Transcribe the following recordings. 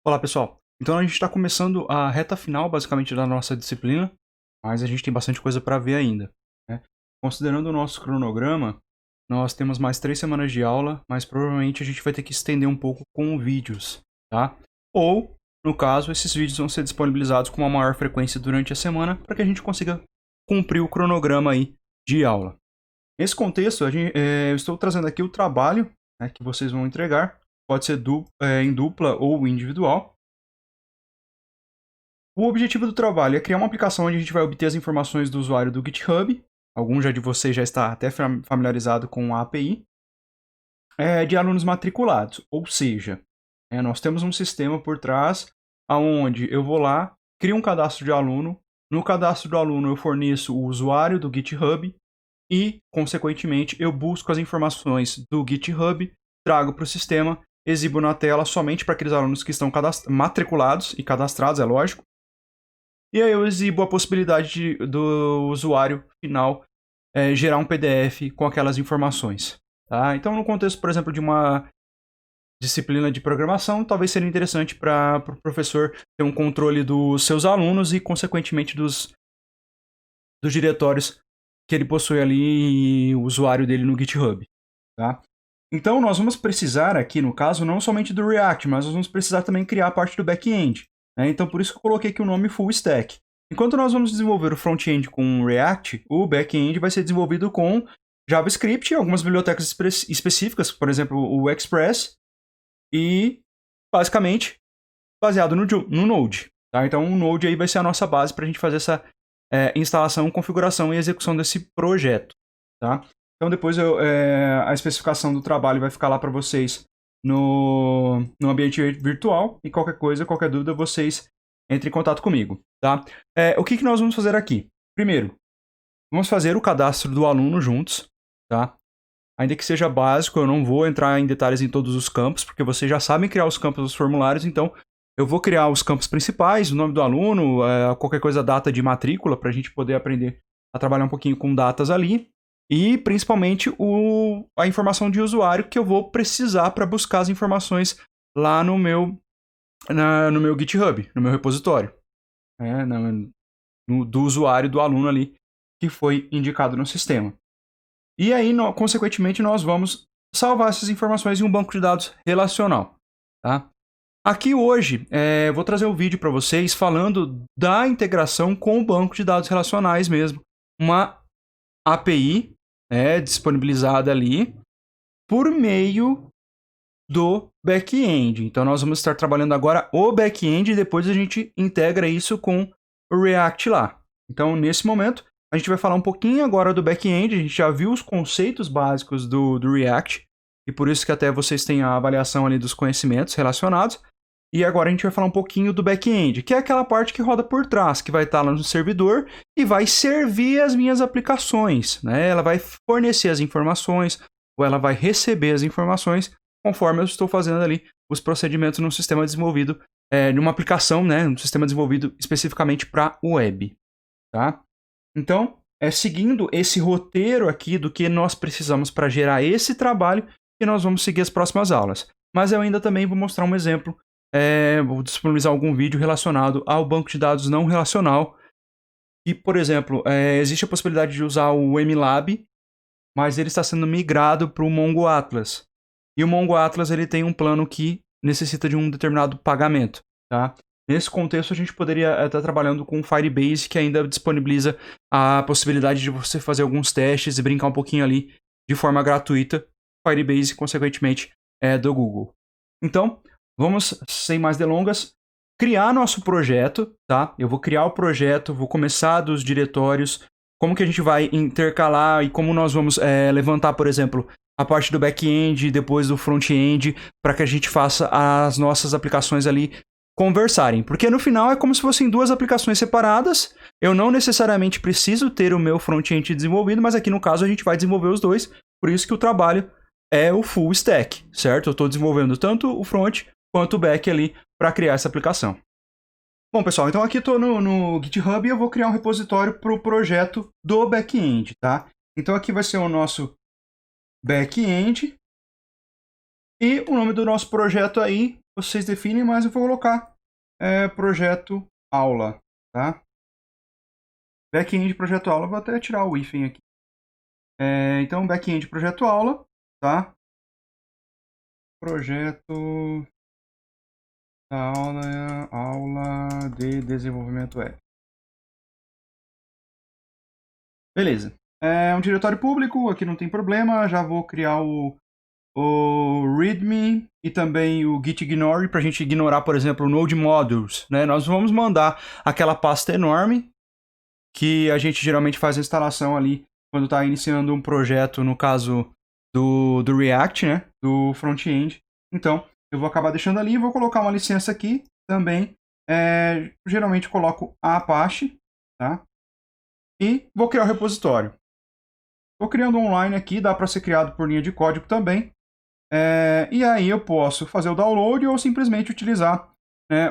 Olá, pessoal. Então a gente está começando a reta final, basicamente, da nossa disciplina, mas a gente tem bastante coisa para ver ainda, né? Considerando o nosso cronograma, nós temos mais 3 semanas de aula, mas provavelmente a gente vai ter que estender um pouco com vídeos, tá? Ou, no caso, esses vídeos vão ser disponibilizados com uma maior frequência durante a semana para que a gente consiga cumprir o cronograma aí de aula. Nesse contexto, eu estou trazendo aqui o trabalho, né, que vocês vão entregar. Pode ser em dupla ou individual. O objetivo do trabalho é criar uma aplicação onde a gente vai obter as informações do usuário do GitHub. Algum de vocês já está até familiarizado com a API. De alunos matriculados. Ou seja, nós temos um sistema por trás onde eu vou lá, crio um cadastro de aluno. No cadastro do aluno eu forneço o usuário do GitHub e, consequentemente, eu busco as informações do GitHub, trago para o sistema, exibo na tela somente para aqueles alunos que estão matriculados e cadastrados, é lógico. E aí eu exibo a possibilidade do usuário final gerar um PDF com aquelas informações. Tá? Então, no contexto, por exemplo, de uma disciplina de programação, talvez seria interessante para o professor ter um controle dos seus alunos e, consequentemente, dos diretórios que ele possui ali, o usuário dele no GitHub. Tá? Então, nós vamos precisar aqui, no caso, não somente do React, mas nós vamos precisar também criar a parte do back-end. Então, por isso que eu coloquei aqui o nome Full Stack. Enquanto nós vamos desenvolver o front-end com React, o back-end vai ser desenvolvido com JavaScript, algumas bibliotecas específicas, por exemplo, o Express, e, basicamente, baseado no Node. Tá? Então, o Node aí vai ser a nossa base para a gente fazer essa instalação, configuração e execução desse projeto. Tá? Então, depois a especificação do trabalho vai ficar lá para vocês no ambiente virtual. E qualquer coisa, qualquer dúvida, vocês entrem em contato comigo. Tá? O que nós vamos fazer aqui? Primeiro, vamos fazer o cadastro do aluno juntos. Tá? Ainda que seja básico, eu não vou entrar em detalhes em todos os campos, porque vocês já sabem criar os campos dos formulários. Então, eu vou criar os campos principais, o nome do aluno, qualquer coisa, data de matrícula, para a gente poder aprender a trabalhar um pouquinho com datas ali. E, principalmente, a informação de usuário que eu vou precisar para buscar as informações lá no meu GitHub, no meu repositório. Do usuário, do aluno ali, que foi indicado no sistema. E aí, consequentemente, nós vamos salvar essas informações em um banco de dados relacional. Tá? Aqui hoje, vou trazer um vídeo para vocês falando da integração com o banco de dados relacionais mesmo. Uma API disponibilizada ali por meio do back-end. Então, nós vamos estar trabalhando agora o back-end e depois a gente integra isso com o React lá. Então, nesse momento, a gente vai falar um pouquinho agora do back-end. A gente já viu os conceitos básicos do React e por isso que até vocês têm a avaliação ali dos conhecimentos relacionados. E agora a gente vai falar um pouquinho do back-end, que é aquela parte que roda por trás, que vai estar lá no servidor e vai servir as minhas aplicações. Né? Ela vai fornecer as informações ou ela vai receber as informações conforme eu estou fazendo ali os procedimentos num sistema desenvolvido, numa aplicação, né? Um sistema desenvolvido especificamente para web. Tá? Então, seguindo esse roteiro aqui do que nós precisamos para gerar esse trabalho, que nós vamos seguir as próximas aulas. Mas eu ainda também vou mostrar um exemplo. Vou disponibilizar algum vídeo relacionado ao banco de dados não relacional. E, por exemplo, existe a possibilidade de usar o MLab, mas ele está sendo migrado para o Mongo Atlas. E o Mongo Atlas ele tem um plano que necessita de um determinado pagamento. Tá? Nesse contexto, a gente poderia estar trabalhando com o Firebase, que ainda disponibiliza a possibilidade de você fazer alguns testes e brincar um pouquinho ali de forma gratuita. Firebase, consequentemente, é do Google. Então, vamos, sem mais delongas, criar nosso projeto, tá? Eu vou criar o projeto, vou começar dos diretórios, como que a gente vai intercalar e como nós vamos levantar, por exemplo, a parte do back-end, depois do front-end, para que a gente faça as nossas aplicações ali conversarem. Porque no final é como se fossem duas aplicações separadas. Eu não necessariamente preciso ter o meu front-end desenvolvido, mas aqui no caso a gente vai desenvolver os dois, por isso que o trabalho é o full stack, certo? Eu estou desenvolvendo tanto o front quanto o back ali para criar essa aplicação. Bom, pessoal, então aqui estou no GitHub e eu vou criar um repositório para o projeto do back-end, tá? Então aqui vai ser o nosso back-end e o nome do nosso projeto aí vocês definem, mas eu vou colocar projeto aula, tá? Back-end projeto aula, vou até tirar o hífen aqui. Então, back-end projeto aula, tá? Projeto da aula de desenvolvimento web. Beleza. É um diretório público, aqui não tem problema, já vou criar o readme e também o gitignore para a gente ignorar, por exemplo, o node modules, né? Nós vamos mandar aquela pasta enorme que a gente geralmente faz a instalação ali quando está iniciando um projeto, no caso do React, né? Do front-end. Então, eu vou acabar deixando ali e vou colocar uma licença aqui também. Geralmente coloco a Apache, tá? E vou criar o repositório. Estou criando online aqui, dá para ser criado por linha de código também. E aí eu posso fazer o download ou simplesmente utilizar, né,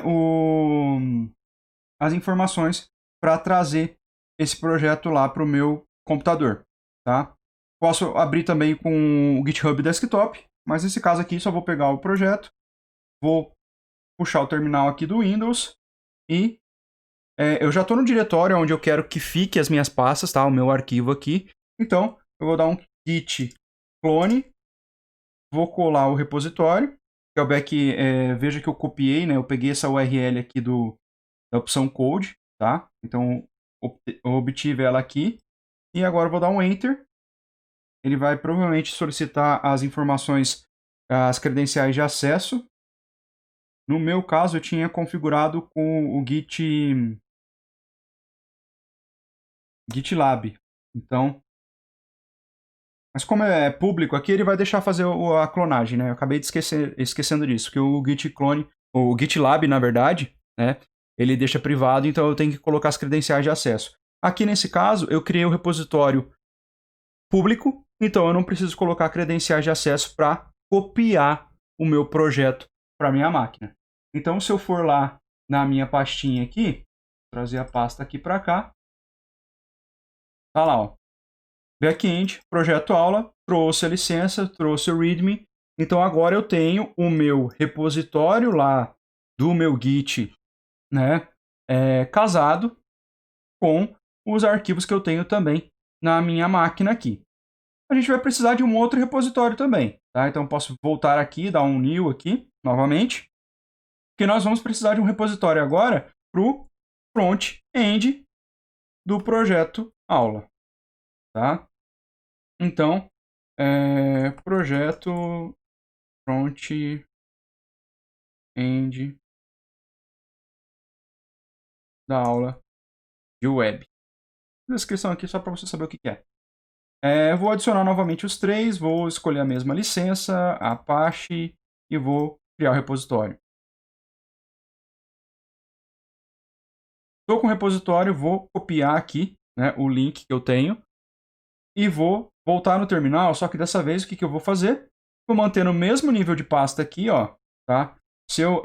as informações para trazer esse projeto lá para o meu computador. Tá? Posso abrir também com o GitHub Desktop, mas nesse caso aqui só vou pegar o projeto, vou puxar o terminal aqui do Windows e eu já estou no diretório onde eu quero que fique as minhas pastas, tá? O meu arquivo aqui. Então, eu vou dar um git clone, vou colar o repositório, que é o back, veja que eu copiei, né? Eu peguei essa URL aqui da opção code, tá? Então, eu obtive ela aqui. E agora eu vou dar um enter. Ele vai provavelmente solicitar as informações, as credenciais de acesso. No meu caso, eu tinha configurado com o GitLab. Então, mas como é público aqui, ele vai deixar fazer a clonagem, né? Eu acabei de esquecendo disso, que o Git clone, o GitLab, na verdade, né? Ele deixa privado, então eu tenho que colocar as credenciais de acesso. Aqui nesse caso, eu criei um repositório público, então eu não preciso colocar credenciais de acesso para copiar o meu projeto para minha máquina. Então, se eu for lá na minha pastinha aqui, trazer a pasta aqui para cá, tá lá, ó. Backend, projeto aula, trouxe a licença, trouxe o readme. Então agora eu tenho o meu repositório lá do meu Git, né, casado com os arquivos que eu tenho também na minha máquina aqui. A gente vai precisar de um outro repositório também, tá? Então posso voltar aqui, dar um new aqui, novamente, porque nós vamos precisar de um repositório agora para o front-end do projeto aula, tá? Então, projeto front-end da aula de web. Descrição aqui só para você saber o que é. Eu vou adicionar novamente os três, vou escolher a mesma licença, a Apache, e vou criar o repositório. Estou com o repositório, vou copiar aqui, né, o link que eu tenho e vou voltar no terminal, só que dessa vez o que eu vou fazer? Vou manter no mesmo nível de pasta aqui, ó, tá? Se eu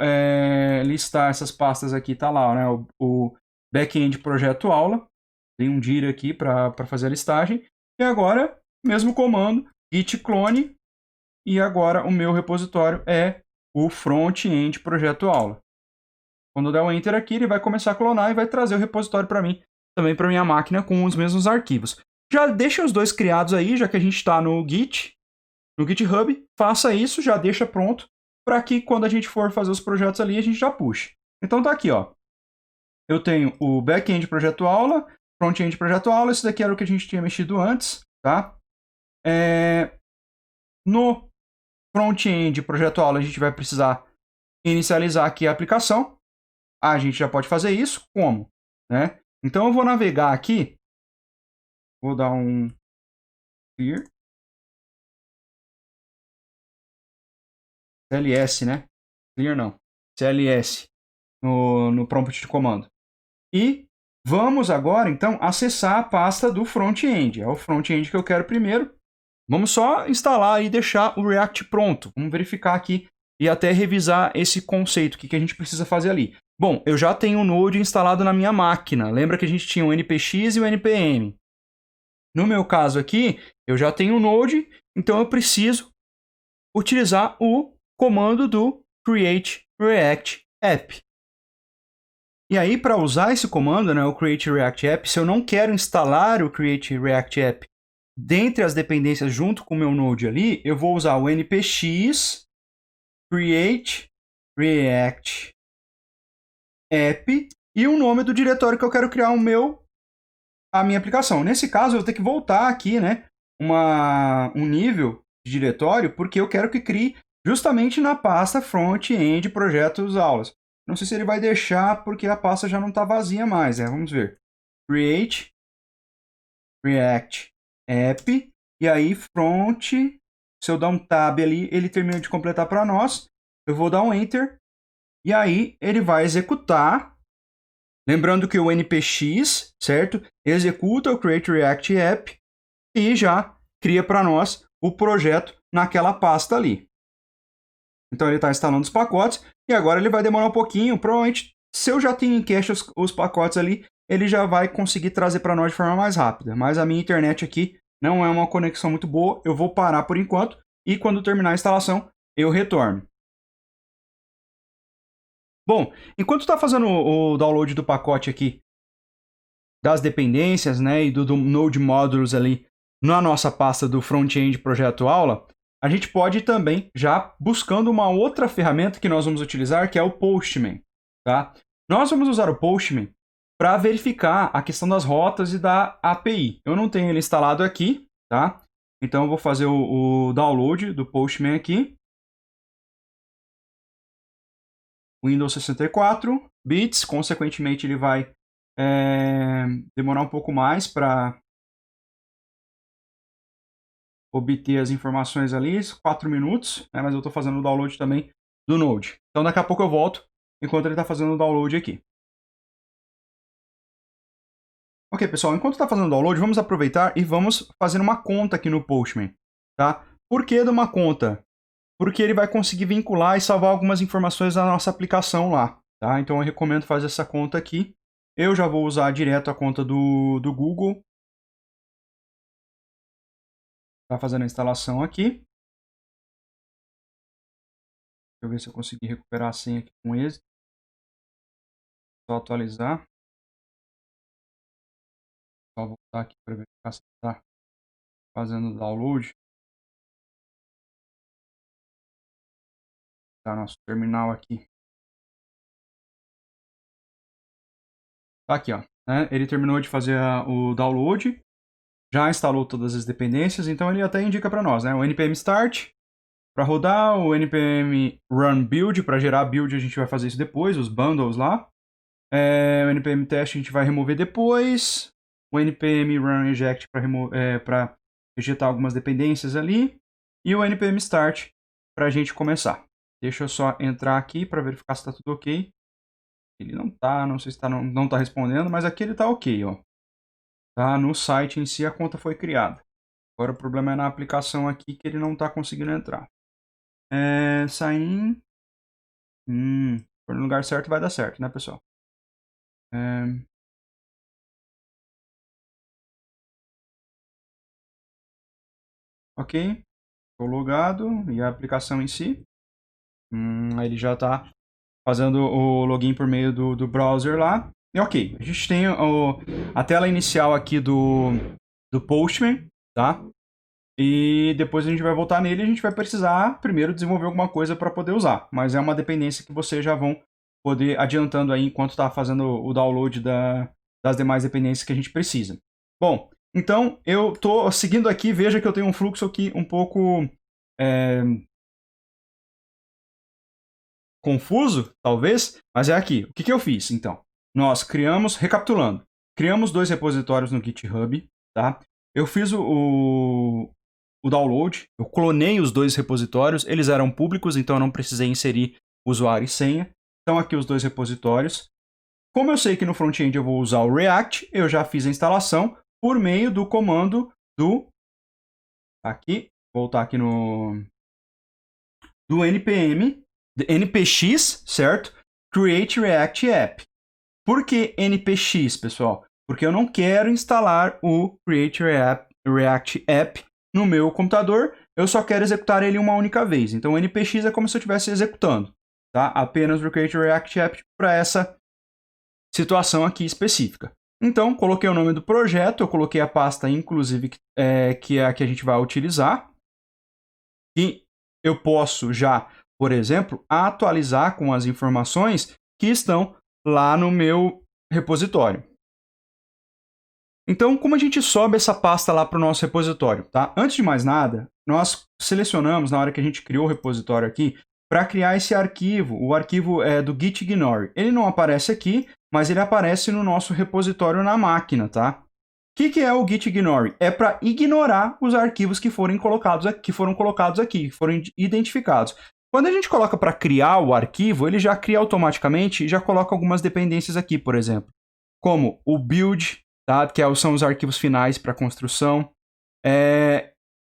listar essas pastas aqui, tá lá, né, o backend projeto aula, tem um dir aqui para fazer a listagem, e agora, mesmo comando, git clone, e agora o meu repositório é o front-end projeto aula. Quando eu der o enter aqui, ele vai começar a clonar e vai trazer o repositório para mim, também para minha máquina com os mesmos arquivos. Já deixa os dois criados aí, já que a gente está no Git, no GitHub, faça isso, já deixa pronto, para que quando a gente for fazer os projetos ali, a gente já puxe. Então tá aqui, ó. Eu tenho o back-end projeto aula, front-end projeto aula, esse daqui era o que a gente tinha mexido antes, tá? No front-end projeto aula, a gente vai precisar inicializar aqui a aplicação. A gente já pode fazer isso como? Né? Então eu vou navegar aqui, vou dar um clear, CLS, né? Clear não, CLS no prompt de comando. E vamos agora, então, acessar a pasta do front-end. É o front-end que eu quero primeiro. Vamos só instalar e deixar o React pronto. Vamos verificar aqui e até revisar esse conceito, o que a gente precisa fazer ali. Bom, eu já tenho o Node instalado na minha máquina. Lembra que a gente tinha o npx e o npm. No meu caso aqui, eu já tenho o Node, então eu preciso utilizar o comando do create React App. E aí, para usar esse comando, né, o create React App, se eu não quero instalar o create React App dentre as dependências junto com o meu Node ali, eu vou usar o npx create React App e o nome do diretório que eu quero criar a minha aplicação. Nesse caso, eu vou ter que voltar aqui, né, um nível de diretório, porque eu quero que crie justamente na pasta front-end projetos aulas. Não sei se ele vai deixar, porque a pasta já não está vazia mais, né? Vamos ver. Create React App, e aí front, se eu dar um tab ali, ele termina de completar para nós. Eu vou dar um Enter, e aí ele vai executar. Lembrando que o npx, certo? Executa o Create React App e já cria para nós o projeto naquela pasta ali. Então ele está instalando os pacotes e agora ele vai demorar um pouquinho. Provavelmente, se eu já tenho em cache os pacotes ali, ele já vai conseguir trazer para nós de forma mais rápida. Mas a minha internet aqui não é uma conexão muito boa. Eu vou parar por enquanto e quando terminar a instalação, eu retorno. Bom, enquanto está fazendo o download do pacote aqui, das dependências, né, e do Node Modules ali na nossa pasta do front-end projeto aula, a gente pode ir também já buscando uma outra ferramenta que nós vamos utilizar, que é o Postman. Tá? Nós vamos usar o Postman para verificar a questão das rotas e da API. Eu não tenho ele instalado aqui, tá? Então eu vou fazer o download do Postman aqui. Windows 64 bits, consequentemente ele vai demorar um pouco mais para obter as informações ali, 4 minutos, né, mas eu estou fazendo o download também do Node. Então daqui a pouco eu volto, enquanto ele está fazendo o download aqui. Ok, pessoal, enquanto está fazendo o download, vamos aproveitar e vamos fazer uma conta aqui no Postman. Tá? Por que de uma conta? Porque ele vai conseguir vincular e salvar algumas informações da nossa aplicação lá. Tá? Então eu recomendo fazer essa conta aqui. Eu já vou usar direto a conta do Google. Está fazendo a instalação aqui. Deixa eu ver se eu consegui recuperar a senha aqui com êxito. Só atualizar. Só voltar aqui para verificar se está fazendo o download. Tá nosso terminal aqui. Tá aqui, ó. Né? Ele terminou de fazer o download. Já instalou todas as dependências, então ele até indica para nós, né? O npm start para rodar, o npm run build para gerar build, a gente vai fazer isso depois, os bundles lá. O npm test a gente vai remover depois. O npm run eject para ejetar algumas dependências ali. E o npm start para a gente começar. Deixa eu só entrar aqui para verificar se está tudo ok. Ele não tá, não sei se não tá respondendo, mas aqui ele tá ok, ó. Tá? No site em si a conta foi criada. Agora o problema é na aplicação aqui que ele não está conseguindo entrar. Sign in. Se for no lugar certo vai dar certo, né, pessoal? Ok. Estou logado. E a aplicação em si. Aí ele já está fazendo o login por meio do browser lá. E ok. A gente tem a tela inicial aqui do Postman, tá? E depois a gente vai voltar nele e a gente vai precisar primeiro desenvolver alguma coisa para poder usar. Mas é uma dependência que vocês já vão poder adiantando aí enquanto está fazendo o download das demais dependências que a gente precisa. Bom, então eu estou seguindo aqui, veja que eu tenho um fluxo aqui um pouco confuso, talvez, mas é aqui. O que eu fiz, então? Nós criamos, recapitulando, criamos 2 repositórios no GitHub, tá? Eu fiz o download, eu clonei os 2 repositórios, eles eram públicos, então eu não precisei inserir usuário e senha. Então aqui os 2 repositórios. Como eu sei que no front-end eu vou usar o React, eu já fiz a instalação por meio do comando do... Aqui, voltar aqui do npx, certo? Create React App. Por que npx, pessoal? Porque eu não quero instalar o Create React App no meu computador, eu só quero executar ele uma única vez. Então o npx é como se eu estivesse executando. tá? Apenas o Create React App para essa situação aqui específica. Então, coloquei o nome do projeto, eu coloquei a pasta, inclusive, que é a que a gente vai utilizar. E eu posso já, por exemplo, atualizar com as informações que estão lá no meu repositório. Então, como a gente sobe essa pasta lá para o nosso repositório, tá? Antes de mais nada, nós selecionamos, na hora que a gente criou o repositório aqui, para criar esse arquivo. O arquivo é do git ignore. Ele não aparece aqui, mas ele aparece no nosso repositório na máquina, tá? O que é o git ignore? É para ignorar os arquivos que foram colocados aqui, que foram identificados. Quando a gente coloca para criar o arquivo, ele já cria automaticamente e já coloca algumas dependências aqui, por exemplo, como o build, tá? Que são os arquivos finais para construção.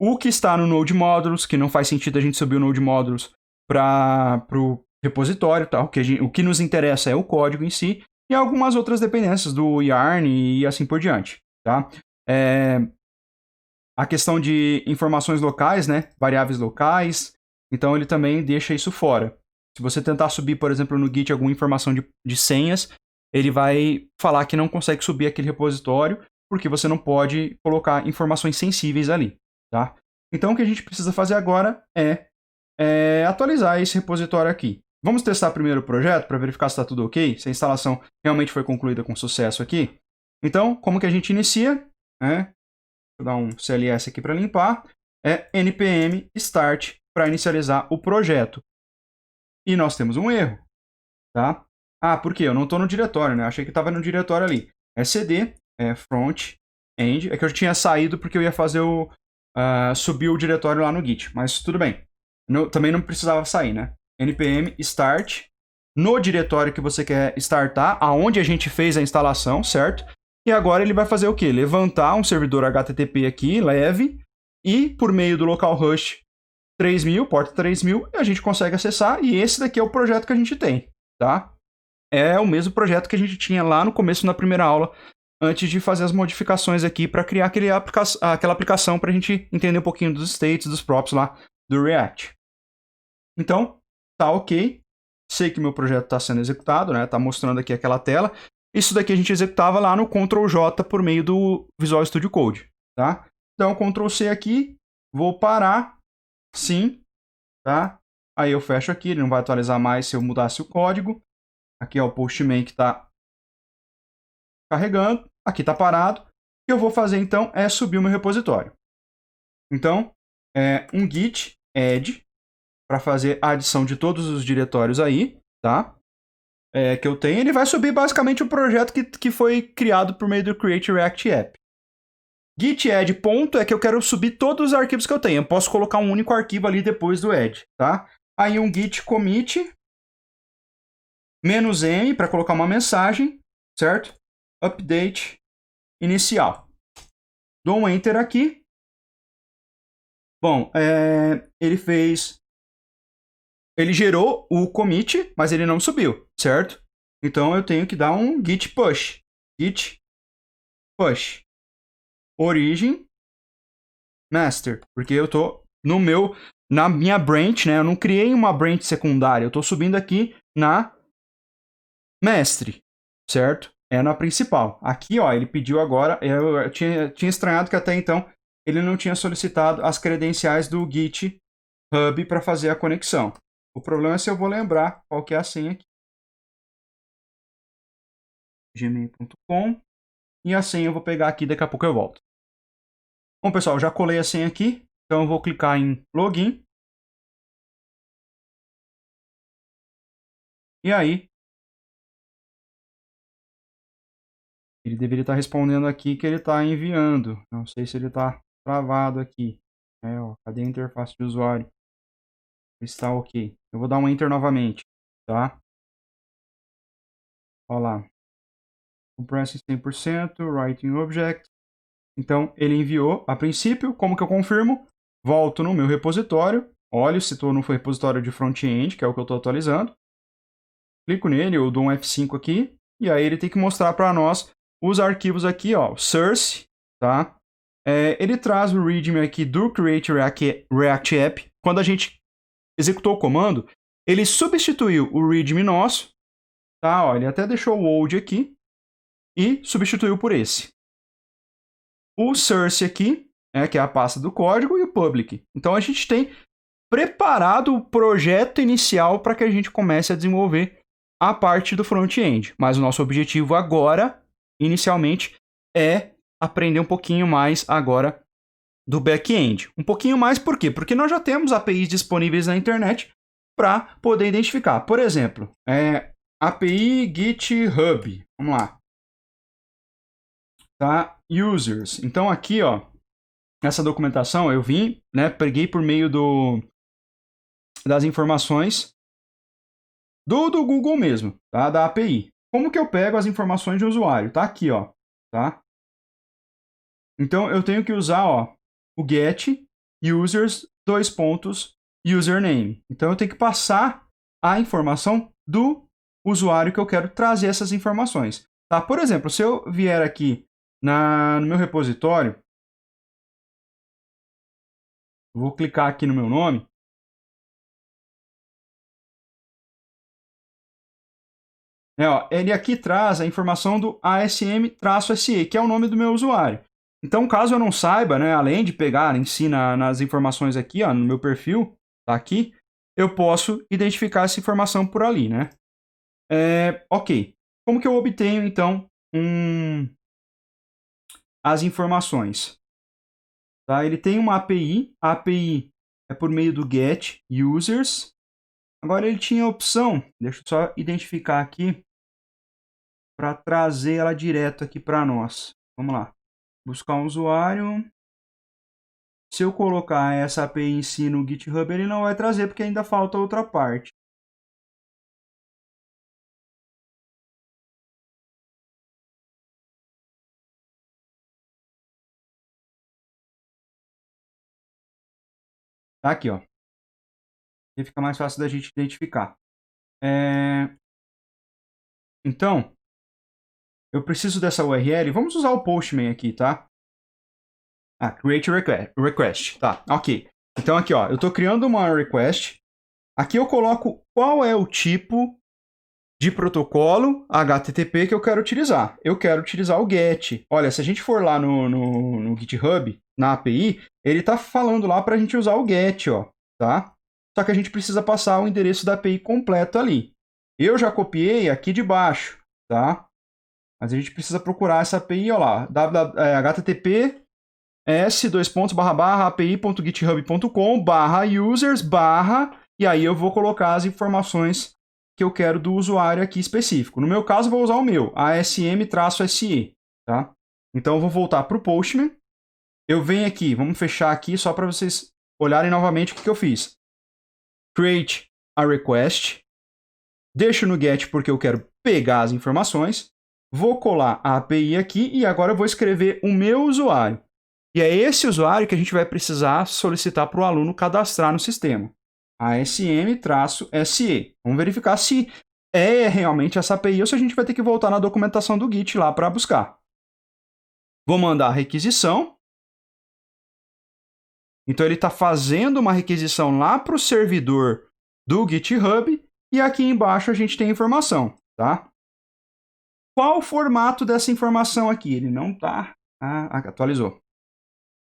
O que está no Node Modules, que não faz sentido a gente subir o Node Modules para o repositório, tá? O que nos interessa é o código em si, e algumas outras dependências do Yarn e assim por diante, tá? A questão de informações locais, né? Variáveis locais, então ele também deixa isso fora. Se você tentar subir, por exemplo, no Git alguma informação de senhas, ele vai falar que não consegue subir aquele repositório, porque você não pode colocar informações sensíveis ali, tá? Então o que a gente precisa fazer agora é atualizar esse repositório aqui. Vamos testar primeiro o projeto para verificar se está tudo ok, se a instalação realmente foi concluída com sucesso aqui. Então, como que a gente inicia? Vou dar um CLS aqui para limpar. npm start para inicializar o projeto. E nós temos um erro, tá? Por quê? Eu não estou no diretório, né? Achei que estava no diretório ali. cd, front, end. É que eu tinha saído porque eu ia fazer subir o diretório lá no Git, mas tudo bem. Também não precisava sair, né? npm start no diretório que você quer startar, aonde a gente fez a instalação, certo? E agora ele vai fazer o quê? Levantar um servidor HTTP aqui, leve, e por meio do localhost 3000, porta 3000, a gente consegue acessar, e esse daqui é o projeto que a gente tem, tá? É o mesmo projeto que a gente tinha lá no começo, na primeira aula, antes de fazer as modificações aqui para criar aquela aplicação para a gente entender um pouquinho dos states, dos props lá do React. Então, tá ok. Sei que meu projeto está sendo executado, né? Tá mostrando aqui aquela tela. Isso daqui a gente executava lá no Ctrl J por meio do Visual Studio Code, tá? Então, Ctrl C aqui, vou parar, sim, tá? Aí eu fecho aqui, ele não vai atualizar mais se eu mudasse o código. Aqui é o Postman que está carregando, aqui está parado. O que eu vou fazer então é subir o meu repositório. Então, um git add para fazer a adição de todos os diretórios aí, tá? Que eu tenho, ele vai subir basicamente o projeto que foi criado por meio do Create React App. Git add ponto é que eu quero subir todos os arquivos que eu tenho. Eu posso colocar um único arquivo ali depois do add, tá? Aí um git commit -m para colocar uma mensagem, certo? Update inicial. Dou um enter aqui. Bom, ele gerou o commit, mas ele não subiu, certo? Então eu tenho que dar um git push. Git push. Origin master, porque eu tô na minha branch, né? Eu não criei uma branch secundária, eu tô subindo aqui na mestre, certo? É na principal. Aqui, ó, ele pediu agora, eu tinha estranhado que até então ele não tinha solicitado as credenciais do Git Hub para fazer a conexão. O problema é se eu vou lembrar qual que é a senha aqui. gmail.com. E a senha eu vou pegar aqui, daqui a pouco eu volto. Bom, pessoal, já colei a senha aqui. Então eu vou clicar em login. E aí, ele deveria estar respondendo aqui que ele está enviando. Não sei se ele está travado aqui. Cadê a interface de usuário? Está ok. Eu vou dar um enter novamente, tá? Olha lá. Compressing 100%, writing object. Então, ele enviou a princípio. Como que eu confirmo? Volto no meu repositório. Olho se estou no repositório de front-end, que é o que eu estou atualizando. Clico nele, eu dou um F5 aqui. E aí ele tem que mostrar para nós os arquivos aqui, ó. Source, tá? Ele traz o readme aqui do Create React App. Quando a gente executou o comando, Ele substituiu o README nosso, tá? Ó, ele até deixou o old aqui e substituiu por esse. O source aqui, que é a pasta do código, e o public. Então a gente tem preparado o projeto inicial para que a gente comece a desenvolver a parte do front-end. Mas o nosso objetivo agora, inicialmente, é aprender um pouquinho mais agora do back-end. Um pouquinho mais por quê? Porque nós já temos APIs disponíveis na internet para poder identificar. Por exemplo, API GitHub. Vamos lá. Tá? Users. Então aqui, ó, nessa documentação eu vim, né, peguei por meio das informações do Google mesmo, tá? Da API. Como que eu pego as informações de usuário? Tá aqui, ó, tá? Então eu tenho que usar, ó, o get users username. Então eu tenho que passar a informação do usuário que eu quero trazer essas informações, tá? Por exemplo, se eu vier aqui no meu repositório, vou clicar aqui no meu nome. Ó, ele aqui traz a informação do ASM-SE, que é o nome do meu usuário. Então, caso eu não saiba, né, além de pegar em si nas informações aqui, ó, no meu perfil, tá aqui, eu posso identificar essa informação por ali, né? Ok. Como que eu obtenho, então, as informações? Tá? Ele tem uma API. A API é por meio do get users. Agora ele tinha a opção, deixa eu só identificar aqui, para trazer ela direto aqui para nós. Vamos lá. Buscar um usuário. Se eu colocar essa API em si no GitHub, ele não vai trazer, porque ainda falta outra parte. Tá aqui, ó. E fica mais fácil da gente identificar. Então, eu preciso dessa URL. Vamos usar o Postman aqui, tá? Create request. Tá, ok. Então aqui, ó, eu estou criando uma request. Aqui eu coloco qual é o tipo de protocolo HTTP que eu quero utilizar. Eu quero utilizar o GET. Olha, se a gente for lá no GitHub, na API, ele está falando lá para a gente usar o GET, ó, tá? Só que a gente precisa passar o endereço da API completo ali. Eu já copiei aqui de baixo, tá? Mas a gente precisa procurar essa API, ó lá, http api.github.com/users/ e aí eu vou colocar as informações que eu quero do usuário aqui específico. No meu caso, vou usar o meu, ASM-SE, tá? Então eu vou voltar para o Postman. Eu venho aqui, vamos fechar aqui só para vocês olharem novamente o que eu fiz. Create a request. Deixo no get porque eu quero pegar as informações. Vou colar a API aqui e agora eu vou escrever o meu usuário. E é esse usuário que a gente vai precisar solicitar para o aluno cadastrar no sistema. ASM-SE. Vamos verificar se é realmente essa API ou se a gente vai ter que voltar na documentação do Git lá para buscar. Vou mandar a requisição. Então ele está fazendo uma requisição lá para o servidor do GitHub e aqui embaixo a gente tem a informação, tá? Qual o formato dessa informação aqui? Ele não está... atualizou.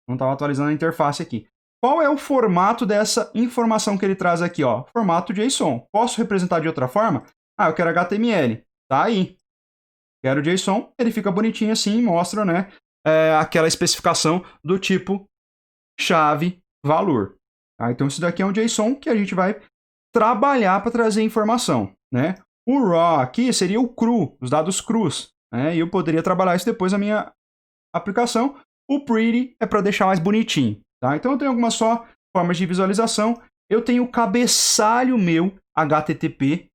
Não estava atualizando a interface aqui. Qual é o formato dessa informação que ele traz aqui? Ó? Formato JSON. Posso representar de outra forma? Eu quero HTML. Tá aí. Quero JSON. Ele fica bonitinho assim e mostra, né, aquela especificação do tipo chave valor. Tá? Então isso daqui é um JSON que a gente vai trabalhar para trazer informação, né? O raw aqui seria o cru, os dados crus, né? E eu poderia trabalhar isso depois na minha aplicação. O pretty é para deixar mais bonitinho, tá? Então eu tenho algumas só formas de visualização. Eu tenho o cabeçalho meu HTTP,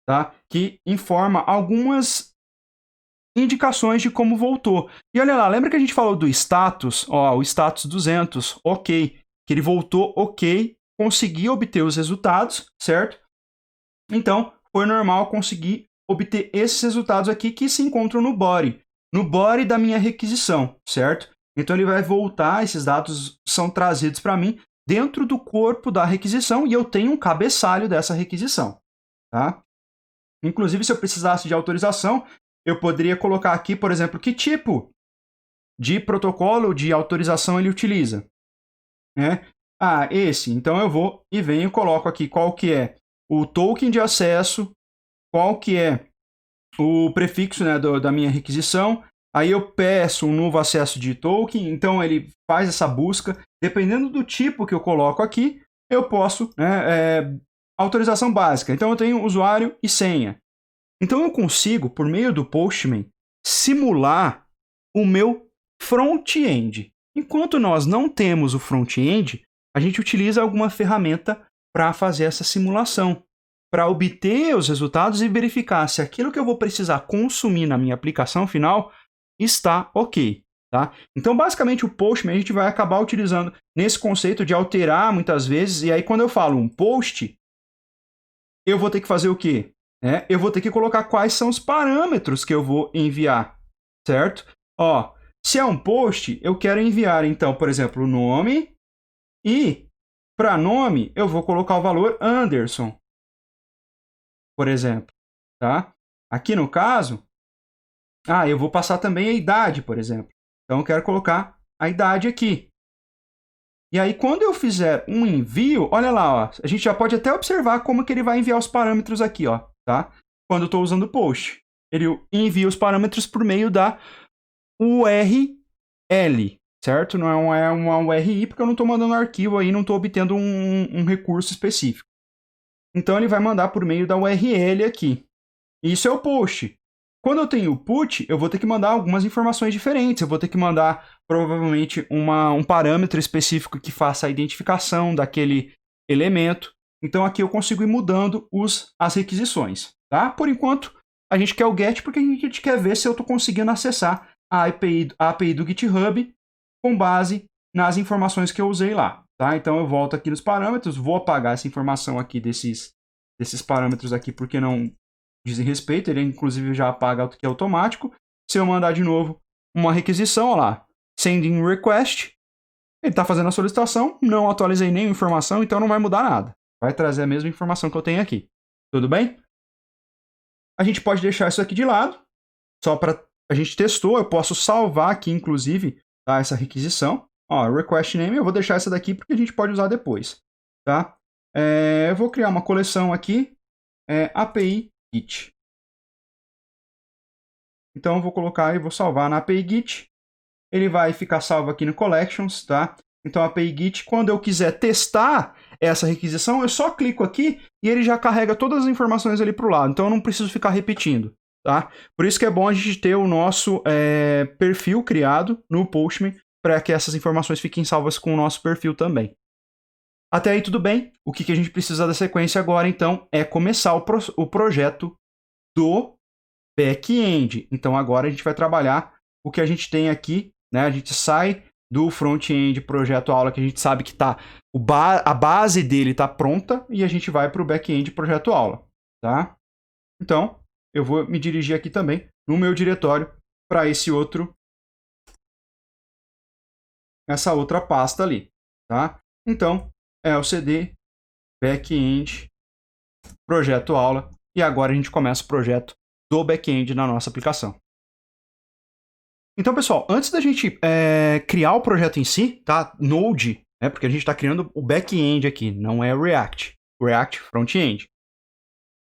tá? Que informa algumas indicações de como voltou. E olha lá, lembra que a gente falou do status? Ó, o status 200, ok. Que ele voltou, ok. Consegui obter os resultados, certo? Então, foi normal conseguir obter esses resultados aqui que se encontram no body da minha requisição, certo? Então ele vai voltar, esses dados são trazidos para mim dentro do corpo da requisição e eu tenho um cabeçalho dessa requisição, tá? Inclusive, se eu precisasse de autorização, eu poderia colocar aqui, por exemplo, que tipo de protocolo de autorização ele utiliza, né? Ah, esse. Então eu vou e venho e coloco aqui qual que é o token de acesso, qual que é o prefixo, né, da minha requisição. Aí eu peço um novo acesso de token, então ele faz essa busca. Dependendo do tipo que eu coloco aqui, eu posso, né, autorização básica. Então eu tenho usuário e senha. Então eu consigo, por meio do Postman, simular o meu front-end. Enquanto nós não temos o front-end, a gente utiliza alguma ferramenta para fazer essa simulação, para obter os resultados e verificar se aquilo que eu vou precisar consumir na minha aplicação final está ok. Tá? Então, basicamente, o Postman a gente vai acabar utilizando nesse conceito de alterar muitas vezes, e aí quando eu falo um post, eu vou ter que fazer o quê? Eu vou ter que colocar quais são os parâmetros que eu vou enviar, certo? Ó, se é um post, eu quero enviar, então, por exemplo, o nome, e para nome eu vou colocar o valor Anderson, por exemplo, tá? Aqui no caso, eu vou passar também a idade, por exemplo. Então eu quero colocar a idade aqui. E aí quando eu fizer um envio, olha lá, ó, a gente já pode até observar como que ele vai enviar os parâmetros aqui, ó, tá? Quando eu estou usando o post, ele envia os parâmetros por meio da URL, certo? Não é uma URI, porque eu não estou mandando arquivo aí, não estou obtendo um recurso específico. Então ele vai mandar por meio da URL aqui. Isso é o post. Quando eu tenho o put, eu vou ter que mandar algumas informações diferentes. Eu vou ter que mandar, provavelmente, um parâmetro específico que faça a identificação daquele elemento. Então, aqui eu consigo ir mudando as requisições. Tá? Por enquanto, a gente quer o GET porque a gente quer ver se eu estou conseguindo acessar a API do GitHub com base nas informações que eu usei lá. Tá? Então, eu volto aqui nos parâmetros, vou apagar essa informação aqui desses parâmetros aqui porque não dizem respeito, ele inclusive já apaga o que é automático. Se eu mandar de novo uma requisição, ó lá, sending request, ele está fazendo a solicitação, não atualizei nenhuma informação, então não vai mudar nada. Vai trazer a mesma informação que eu tenho aqui. Tudo bem? A gente pode deixar isso aqui de lado, só para a gente testou, eu posso salvar aqui, inclusive, tá, essa requisição. Ó, request name, eu vou deixar essa daqui porque a gente pode usar depois. Tá? Eu vou criar uma coleção aqui, API Git. Então eu vou colocar e vou salvar na API Git. Ele vai ficar salvo aqui no Collections, tá? Então a API Git, quando eu quiser testar essa requisição, eu só clico aqui e ele já carrega todas as informações ali para o lado. Então eu não preciso ficar repetindo, tá? Por isso que é bom a gente ter o nosso perfil criado no Postman para que essas informações fiquem salvas com o nosso perfil também. Até aí tudo bem. O que a gente precisa da sequência agora, então, é começar o projeto do back-end. Então, agora a gente vai trabalhar o que a gente tem aqui, né? A gente sai do front-end projeto aula, que a gente sabe que tá, a base dele está pronta, e a gente vai para o back-end projeto aula, tá? Então, eu vou me dirigir aqui também no meu diretório para essa outra pasta ali, tá? Então, é o CD back-end projeto aula, e agora a gente começa o projeto do back-end na nossa aplicação. Então, pessoal, antes da gente criar o projeto em si, tá? Node, né? Porque a gente está criando o back-end aqui, não é React. React front-end.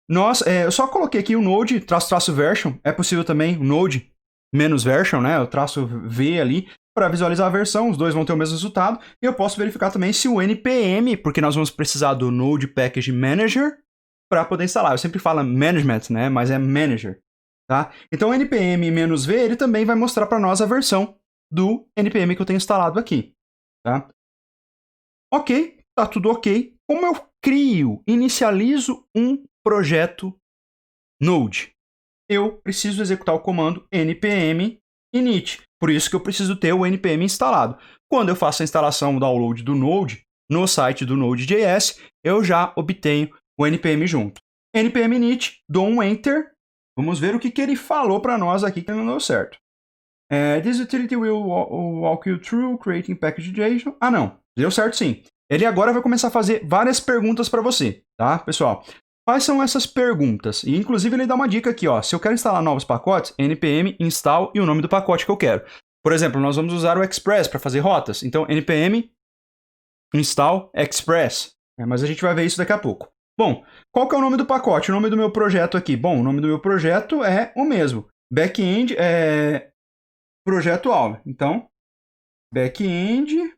Eu só coloquei aqui o Node, traço version. É possível também o Node menos version, né? Eu traço V ali para visualizar a versão. Os dois vão ter o mesmo resultado. E eu posso verificar também se o NPM, porque nós vamos precisar do Node Package Manager para poder instalar. Eu sempre falo management, né? Mas é manager. Tá? Então o npm-v ele também vai mostrar para nós a versão do npm que eu tenho instalado aqui. Tá? Ok, tá tudo ok. Como eu inicializo um projeto Node? Eu preciso executar o comando npm init. Por isso que eu preciso ter o npm instalado. Quando eu faço a instalação, o download do Node no site do Node.js, eu já obtenho o npm junto. npm init, dou um enter. Vamos ver o que ele falou para nós aqui que não deu certo. This utility will walk you through creating package.json. Ah, não. Deu certo sim. ele agora vai começar a fazer várias perguntas para você, tá, pessoal? Quais são essas perguntas? E, inclusive, ele dá uma dica aqui, ó. Se eu quero instalar novos pacotes, npm install e o nome do pacote que eu quero. Por exemplo, nós vamos usar o Express para fazer rotas. Então, npm install Express. Mas a gente vai ver isso daqui a pouco. Bom, qual que é o nome do pacote? O nome do meu projeto aqui? Bom, o nome do meu projeto é o mesmo. Backend é projeto aula. Então, backend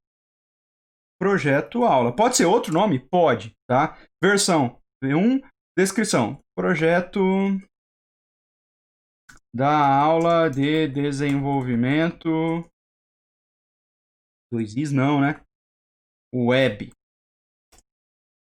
projeto aula. Pode ser outro nome? Pode, tá? Versão V1, descrição. Projeto da aula de desenvolvimento. 2 is não, né? Web.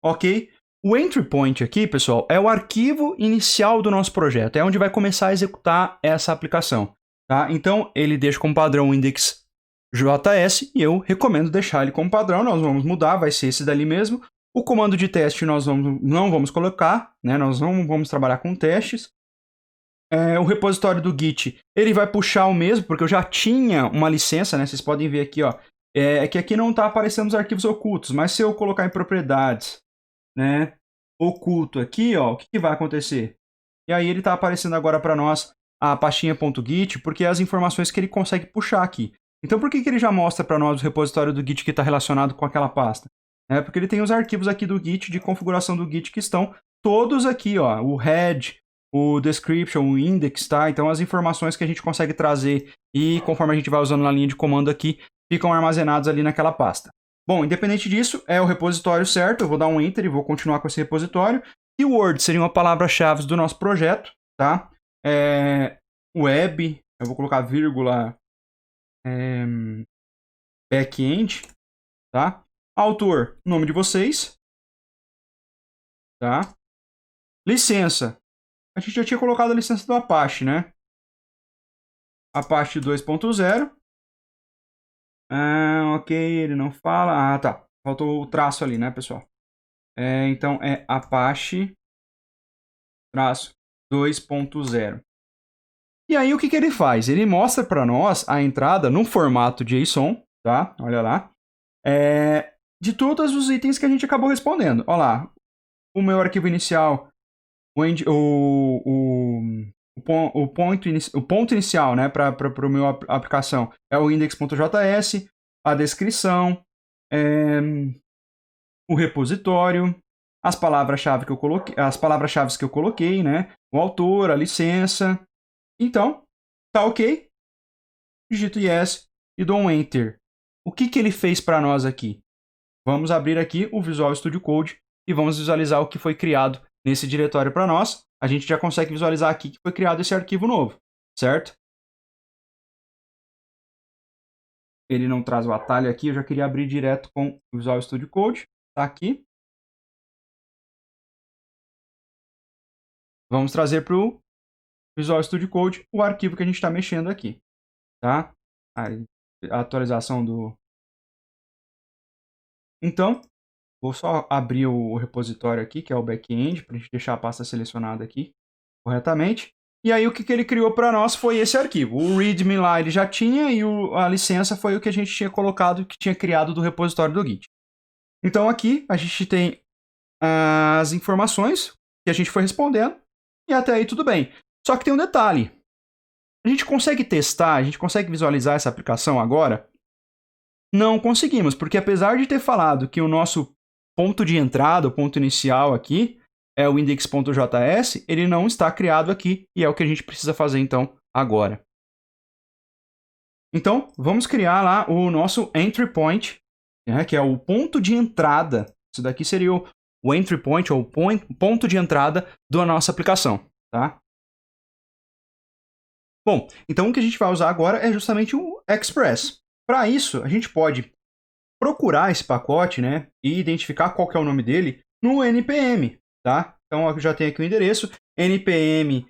Ok? O entry point aqui, pessoal, é o arquivo inicial do nosso projeto. É onde vai começar a executar essa aplicação. Tá? Então, ele deixa como padrão o index.js e eu recomendo deixar ele como padrão. Nós vamos mudar, vai ser esse dali mesmo. O comando de teste nós não vamos colocar, né? Nós não vamos trabalhar com testes. O repositório do Git, ele vai puxar o mesmo, porque eu já tinha uma licença, né? Vocês podem ver aqui, ó. Que aqui não está aparecendo os arquivos ocultos, mas se eu colocar em propriedades, né, oculto aqui, ó, o que vai acontecer? E aí ele está aparecendo agora para nós a pastinha .git, porque é as informações que ele consegue puxar aqui. Então por que ele já mostra para nós o repositório do Git que está relacionado com aquela pasta? Porque ele tem os arquivos aqui do Git, de configuração do Git, que estão todos aqui, ó, o head, o description, o index, tá? Então as informações que a gente consegue trazer e conforme a gente vai usando na linha de comando aqui, ficam armazenados ali naquela pasta. Bom, independente disso, é o repositório certo, eu vou dar um enter e vou continuar com esse repositório. Keyword seriam as palavras-chave do nosso projeto, tá? Web, eu vou colocar vírgula backend, tá? Autor, nome de vocês, tá? Licença, a gente já tinha colocado a licença do Apache, né? Apache 2.0. Ok, ele não fala. Tá. Faltou o traço ali, né, pessoal? Então é Apache traço 2.0. E aí o que ele faz? Ele mostra para nós a entrada no formato JSON, tá? Olha lá. De todos os itens que a gente acabou respondendo. Olha lá. O meu arquivo inicial, o ponto inicial, né, para a minha aplicação é o index.js, a descrição, o repositório, as palavras-chave que eu coloquei, né, o autor, a licença. Então, tá ok. Digito yes e dou um enter. O que ele fez para nós aqui? Vamos abrir aqui o Visual Studio Code e vamos visualizar o que foi criado nesse diretório para nós. A gente já consegue visualizar aqui que foi criado esse arquivo novo, certo? Ele não traz o atalho aqui, eu já queria abrir direto com o Visual Studio Code. Tá aqui. Vamos trazer para o Visual Studio Code o arquivo que a gente está mexendo aqui, tá? A atualização do... Então, vou só abrir o repositório aqui, que é o backend, para a gente deixar a pasta selecionada aqui corretamente. E aí o que ele criou para nós foi esse arquivo. O readme lá ele já tinha e a licença foi o que a gente tinha colocado, que tinha criado do repositório do Git. Então aqui a gente tem as informações que a gente foi respondendo e até aí tudo bem. Só que tem um detalhe. A gente consegue testar, a gente consegue visualizar essa aplicação agora? Não conseguimos, porque apesar de ter falado que o nosso ponto de entrada, o ponto inicial aqui, é o index.js, ele não está criado aqui e é o que a gente precisa fazer então agora. Então, vamos criar lá o nosso entry point, né, que é o ponto de entrada. Isso daqui seria o entry point, ou ponto de entrada da nossa aplicação, tá? Bom, então o que a gente vai usar agora é justamente o Express. Para isso, a gente pode procurar esse pacote, né, e identificar qual que é o nome dele no npm, tá? Então eu já tenho aqui o endereço npmjs.com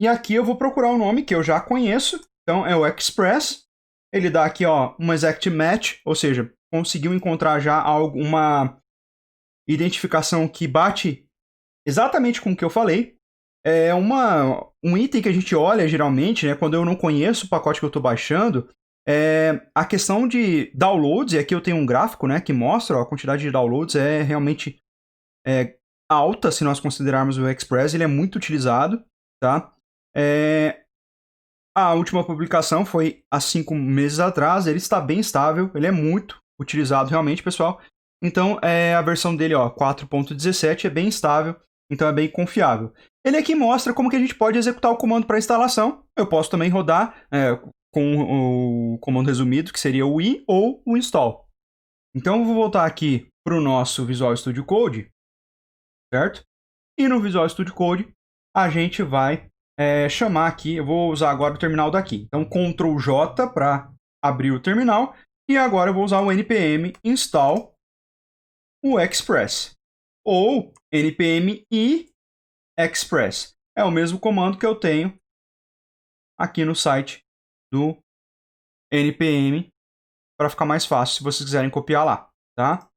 e aqui eu vou procurar um nome que eu já conheço. Então é o Express. Ele dá aqui, ó, uma exact match, ou seja, conseguiu encontrar já uma identificação que bate exatamente com o que eu falei. É um item que a gente olha geralmente, né, quando eu não conheço o pacote que eu estou baixando, A questão de downloads, e aqui eu tenho um gráfico, né, que mostra, ó, a quantidade de downloads é realmente alta, se nós considerarmos o Express, ele é muito utilizado, tá? A última publicação foi há 5 meses atrás, ele está bem estável, ele é muito utilizado realmente, pessoal. Então, a versão dele, ó, 4.17, é bem estável, então é bem confiável. Ele aqui mostra como que a gente pode executar o comando para instalação. Eu posso também rodar com o comando resumido, que seria o i ou o install. Então, eu vou voltar aqui para o nosso Visual Studio Code, certo? E no Visual Studio Code, a gente vai chamar aqui, eu vou usar agora o terminal daqui. Então, Ctrl J para abrir o terminal. E agora eu vou usar o npm install o Express. Ou npm i express. É o mesmo comando que eu tenho aqui no site do npm, para ficar mais fácil se vocês quiserem copiar lá, tá?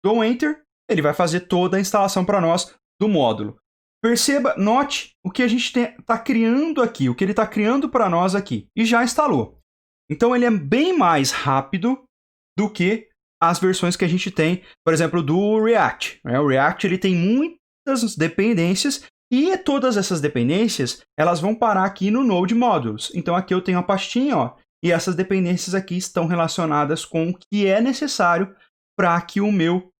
Dou Enter, ele vai fazer toda a instalação para nós do módulo. Perceba, note o que a gente está criando aqui, o que ele está criando para nós aqui, e já instalou. Então ele é bem mais rápido do que as versões que a gente tem, por exemplo, do React. O React ele tem muitas dependências e todas essas dependências elas vão parar aqui no Node Modules. Então aqui eu tenho a pastinha, ó, e essas dependências aqui estão relacionadas com o que é necessário para que o meu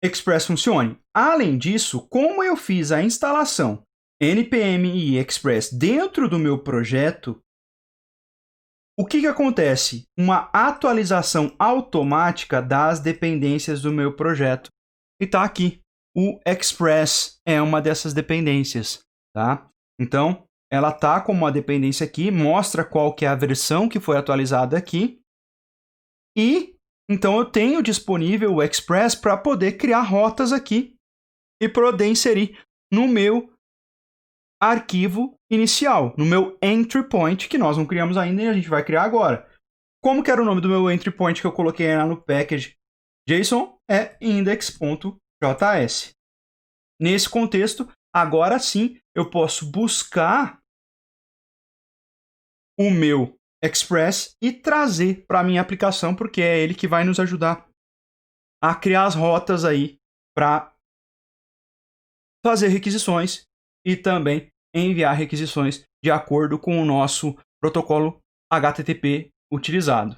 Express funcione. Além disso, como eu fiz a instalação npm i express dentro do meu projeto, o que acontece? Uma atualização automática das dependências do meu projeto. E está aqui. O Express é uma dessas dependências, tá? Então, ela está como uma dependência aqui, mostra qual que é a versão que foi atualizada aqui. E, então, eu tenho disponível o Express para poder criar rotas aqui e poder inserir no meu arquivo inicial, no meu entry point, que nós não criamos ainda e a gente vai criar agora. Como que era o nome do meu entry point que eu coloquei lá no package JSON? É index.js. Nesse contexto, agora sim, eu posso buscar o meu Express e trazer para a minha aplicação, porque é ele que vai nos ajudar a criar as rotas aí para fazer requisições e também enviar requisições de acordo com o nosso protocolo HTTP utilizado.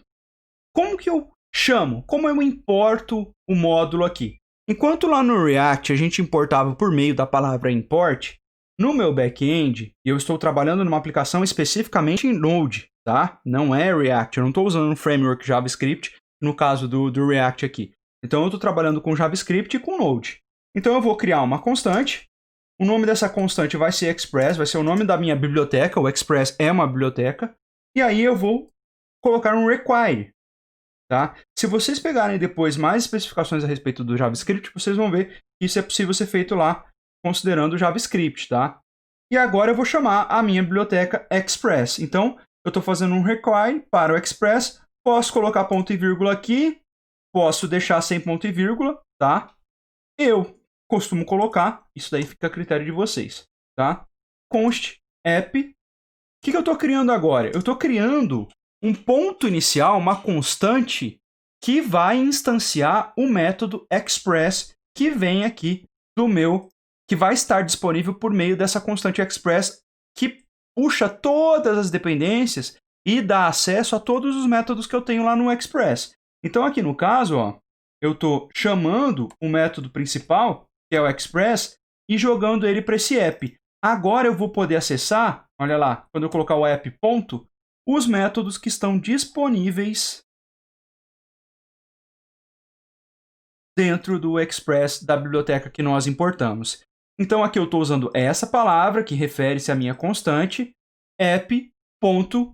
Como que eu chamo? Como eu importo o módulo aqui? Enquanto lá no React a gente importava por meio da palavra import, no meu back-end, eu estou trabalhando numa aplicação especificamente em Node, tá? Não é React, eu não estou usando um framework JavaScript, no caso do React aqui. Então eu estou trabalhando com JavaScript e com Node. Então eu vou criar uma constante. O nome dessa constante vai ser Express, vai ser o nome da minha biblioteca, o Express é uma biblioteca. E aí eu vou colocar um require, tá? Se vocês pegarem depois mais especificações a respeito do JavaScript, vocês vão ver que isso é possível ser feito lá, considerando o JavaScript, tá? E agora eu vou chamar a minha biblioteca Express. Então, eu estou fazendo um require para o Express, posso colocar ponto e vírgula aqui, posso deixar sem ponto e vírgula, tá? Eu costumo colocar, isso daí fica a critério de vocês, tá? Const app. O que eu estou criando agora? Eu estou criando um ponto inicial, uma constante, que vai instanciar o método Express que vem aqui do meu, que vai estar disponível por meio dessa constante Express, que puxa todas as dependências e dá acesso a todos os métodos que eu tenho lá no Express. Então aqui no caso, ó, eu estou chamando o método principal, que é o Express, e jogando ele para esse app. Agora eu vou poder acessar, olha lá, quando eu colocar o app ponto, os métodos que estão disponíveis dentro do Express da biblioteca que nós importamos. Então aqui eu estou usando essa palavra, que refere-se à minha constante, app ponto.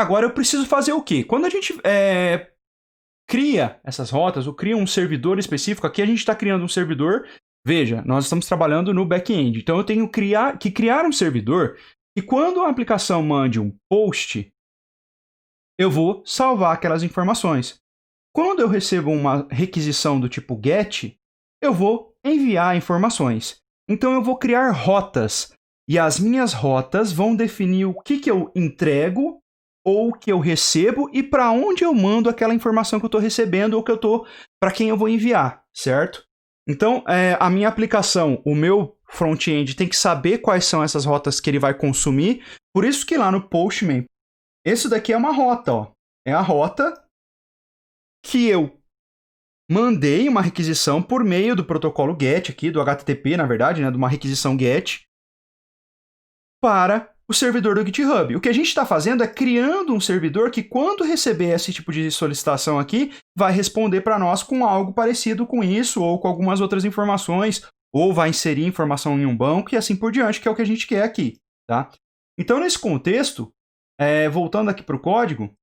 Agora eu preciso fazer o quê? Quando a gente cria essas rotas, ou cria um servidor específico, aqui a gente está criando um servidor. Veja, nós estamos trabalhando no back-end, então eu tenho que criar um servidor e quando a aplicação mande um post, eu vou salvar aquelas informações. Quando eu recebo uma requisição do tipo GET, eu vou enviar informações. Então eu vou criar rotas e as minhas rotas vão definir o que eu entrego ou que eu recebo e para onde eu mando aquela informação que eu estou recebendo ou que eu estou para quem eu vou enviar, certo? Então, a minha aplicação, o meu front-end tem que saber quais são essas rotas que ele vai consumir. Por isso que lá no Postman, esse daqui é uma rota, ó. É a rota que eu mandei uma requisição por meio do protocolo GET aqui, do HTTP, na verdade, né, de uma requisição GET, para o servidor do GitHub. O que a gente está fazendo é criando um servidor que, quando receber esse tipo de solicitação aqui, vai responder para nós com algo parecido com isso, ou com algumas outras informações, ou vai inserir informação em um banco e assim por diante, que é o que a gente quer aqui, tá? Então, nesse contexto, voltando aqui para o código,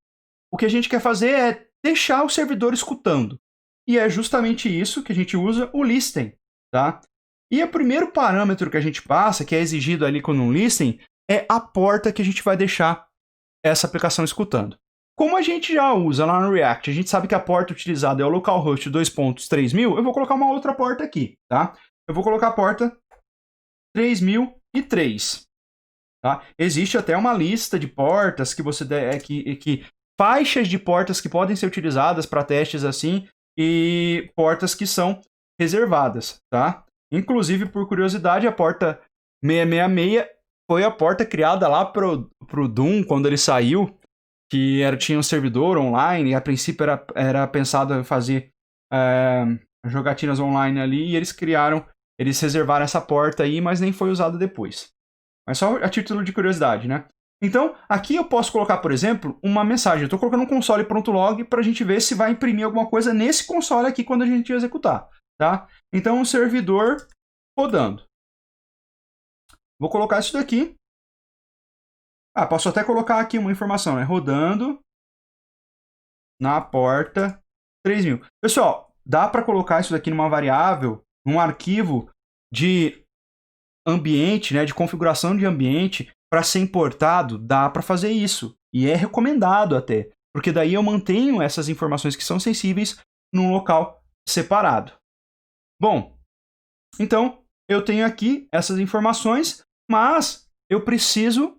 o que a gente quer fazer é deixar o servidor escutando. E é justamente isso que a gente usa o listen, tá? E o primeiro parâmetro que a gente passa, que é exigido ali com um listen, é a porta que a gente vai deixar essa aplicação escutando. Como a gente já usa lá no React, a gente sabe que a porta utilizada é o localhost 2.3000, eu vou colocar uma outra porta aqui, tá? Eu vou colocar a porta 3003, tá? Existe até uma lista de portas que você faixas de portas que podem ser utilizadas para testes assim e portas que são reservadas, tá? Inclusive, por curiosidade, a porta 666 foi a porta criada lá pro Doom, quando ele saiu, que tinha um servidor online, e a princípio era pensado em fazer jogatinas online ali, e eles reservaram essa porta aí, mas nem foi usada depois. Mas só a título de curiosidade, né? Então, aqui eu posso colocar, por exemplo, uma mensagem. Eu estou colocando um console.log para a gente ver se vai imprimir alguma coisa nesse console aqui quando a gente executar, tá? Então, um servidor rodando. Vou colocar isso daqui. Posso até colocar aqui uma informação, né? Rodando na porta 3000. Pessoal, dá para colocar isso daqui numa variável, num arquivo de ambiente, né? De configuração de ambiente, para ser importado, dá para fazer isso. E é recomendado até, porque daí eu mantenho essas informações que são sensíveis num local separado. Bom, então eu tenho aqui essas informações, mas eu preciso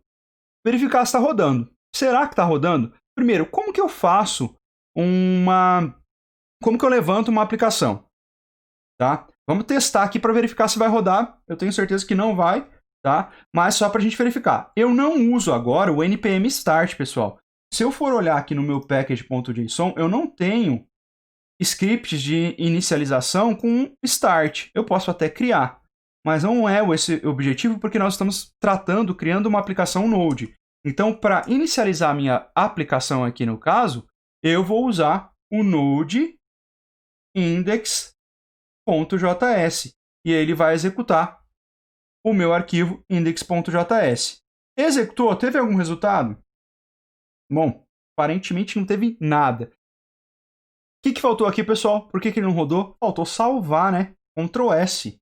verificar se está rodando. Será que está rodando? Primeiro, como que eu faço como que eu levanto uma aplicação? Tá? Vamos testar aqui para verificar se vai rodar. Eu tenho certeza que não vai, tá? Mas só para a gente verificar. Eu não uso agora o npm start, pessoal. Se eu for olhar aqui no meu package.json, eu não tenho scripts de inicialização com start. Eu posso até criar, mas não é esse o objetivo, porque nós estamos criando uma aplicação Node. Então, para inicializar a minha aplicação aqui no caso, eu vou usar o Node index.js e ele vai executar o meu arquivo index.js. Executou? Teve algum resultado? Bom, aparentemente não teve nada. O que faltou aqui, pessoal? Por que ele não rodou? Faltou salvar, né? Ctrl S.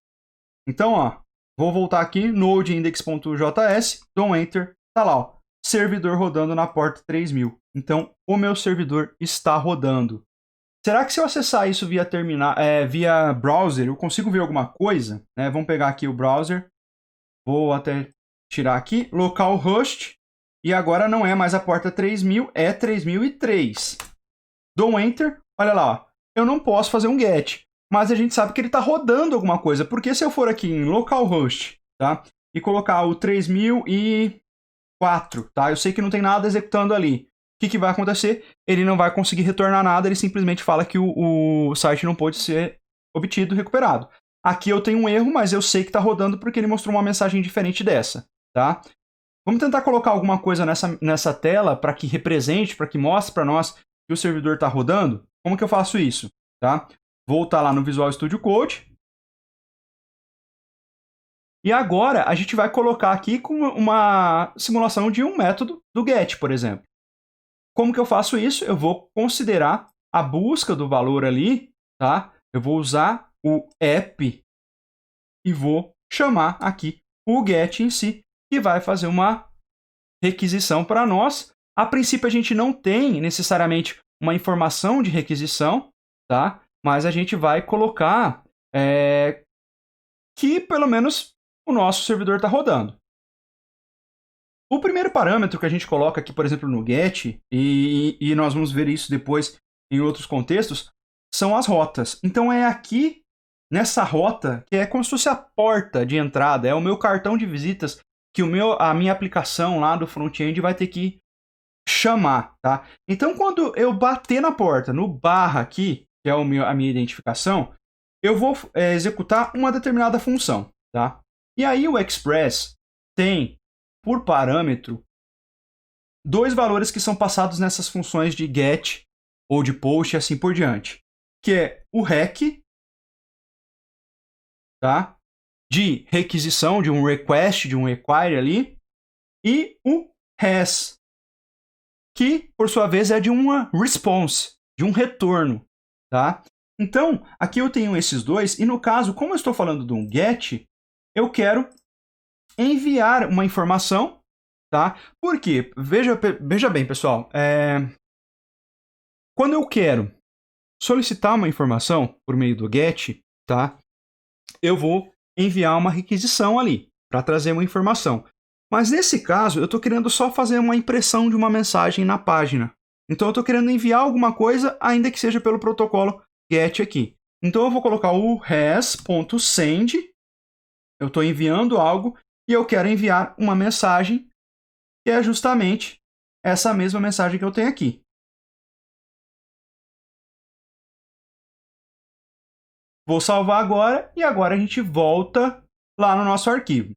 Então, ó, vou voltar aqui, node index.js, dou Enter, tá lá, ó, servidor rodando na porta 3000. Então, o meu servidor está rodando. Será que se eu acessar isso via browser, eu consigo ver alguma coisa? Vamos pegar aqui o browser. Vou até tirar aqui, localhost, e agora não é mais a porta 3000, é 3003. Dou Enter, olha lá, ó, eu não posso fazer um get, mas a gente sabe que ele está rodando alguma coisa, porque se eu for aqui em localhost, tá, e colocar o 3004, tá, eu sei que não tem nada executando ali. O que vai acontecer? Ele não vai conseguir retornar nada, ele simplesmente fala que o site não pode ser obtido, recuperado. Aqui eu tenho um erro, mas eu sei que está rodando porque ele mostrou uma mensagem diferente dessa, tá? Vamos tentar colocar alguma coisa nessa tela para que represente, para que mostre para nós que o servidor está rodando. Como que eu faço isso? Tá? Voltar lá no Visual Studio Code. E agora a gente vai colocar aqui com uma simulação de um método do get, por exemplo. Como que eu faço isso? Eu vou considerar a busca do valor ali, tá? Eu vou usar o app e vou chamar aqui o get em si, que vai fazer uma requisição para nós. A princípio a gente não tem necessariamente uma informação de requisição, tá? Mas a gente vai colocar que pelo menos o nosso servidor está rodando. O primeiro parâmetro que a gente coloca aqui, por exemplo, no get, e nós vamos ver isso depois em outros contextos, são as rotas. Então é aqui, nessa rota, que é como se fosse a porta de entrada, é o meu cartão de visitas que a minha aplicação lá do front-end vai ter que chamar, tá? Então, quando eu bater na porta, no barra aqui, que é a minha identificação, eu vou executar uma determinada função, tá? E aí o Express tem, por parâmetro, dois valores que são passados nessas funções de get ou de post e assim por diante, que é o REQ, tá? De requisição, de um request, de um require ali, e o res, que, por sua vez, é de uma response, de um retorno, tá? Então, aqui eu tenho esses dois, e no caso, como eu estou falando de um get, eu quero enviar uma informação, tá? Por quê? Veja bem, pessoal, quando eu quero solicitar uma informação por meio do get, tá? Eu vou enviar uma requisição ali, para trazer uma informação. Mas nesse caso, eu estou querendo só fazer uma impressão de uma mensagem na página. Então eu estou querendo enviar alguma coisa, ainda que seja pelo protocolo GET aqui. Então eu vou colocar o res.send, eu estou enviando algo, e eu quero enviar uma mensagem, que é justamente essa mesma mensagem que eu tenho aqui. Vou salvar agora, e agora a gente volta lá no nosso arquivo.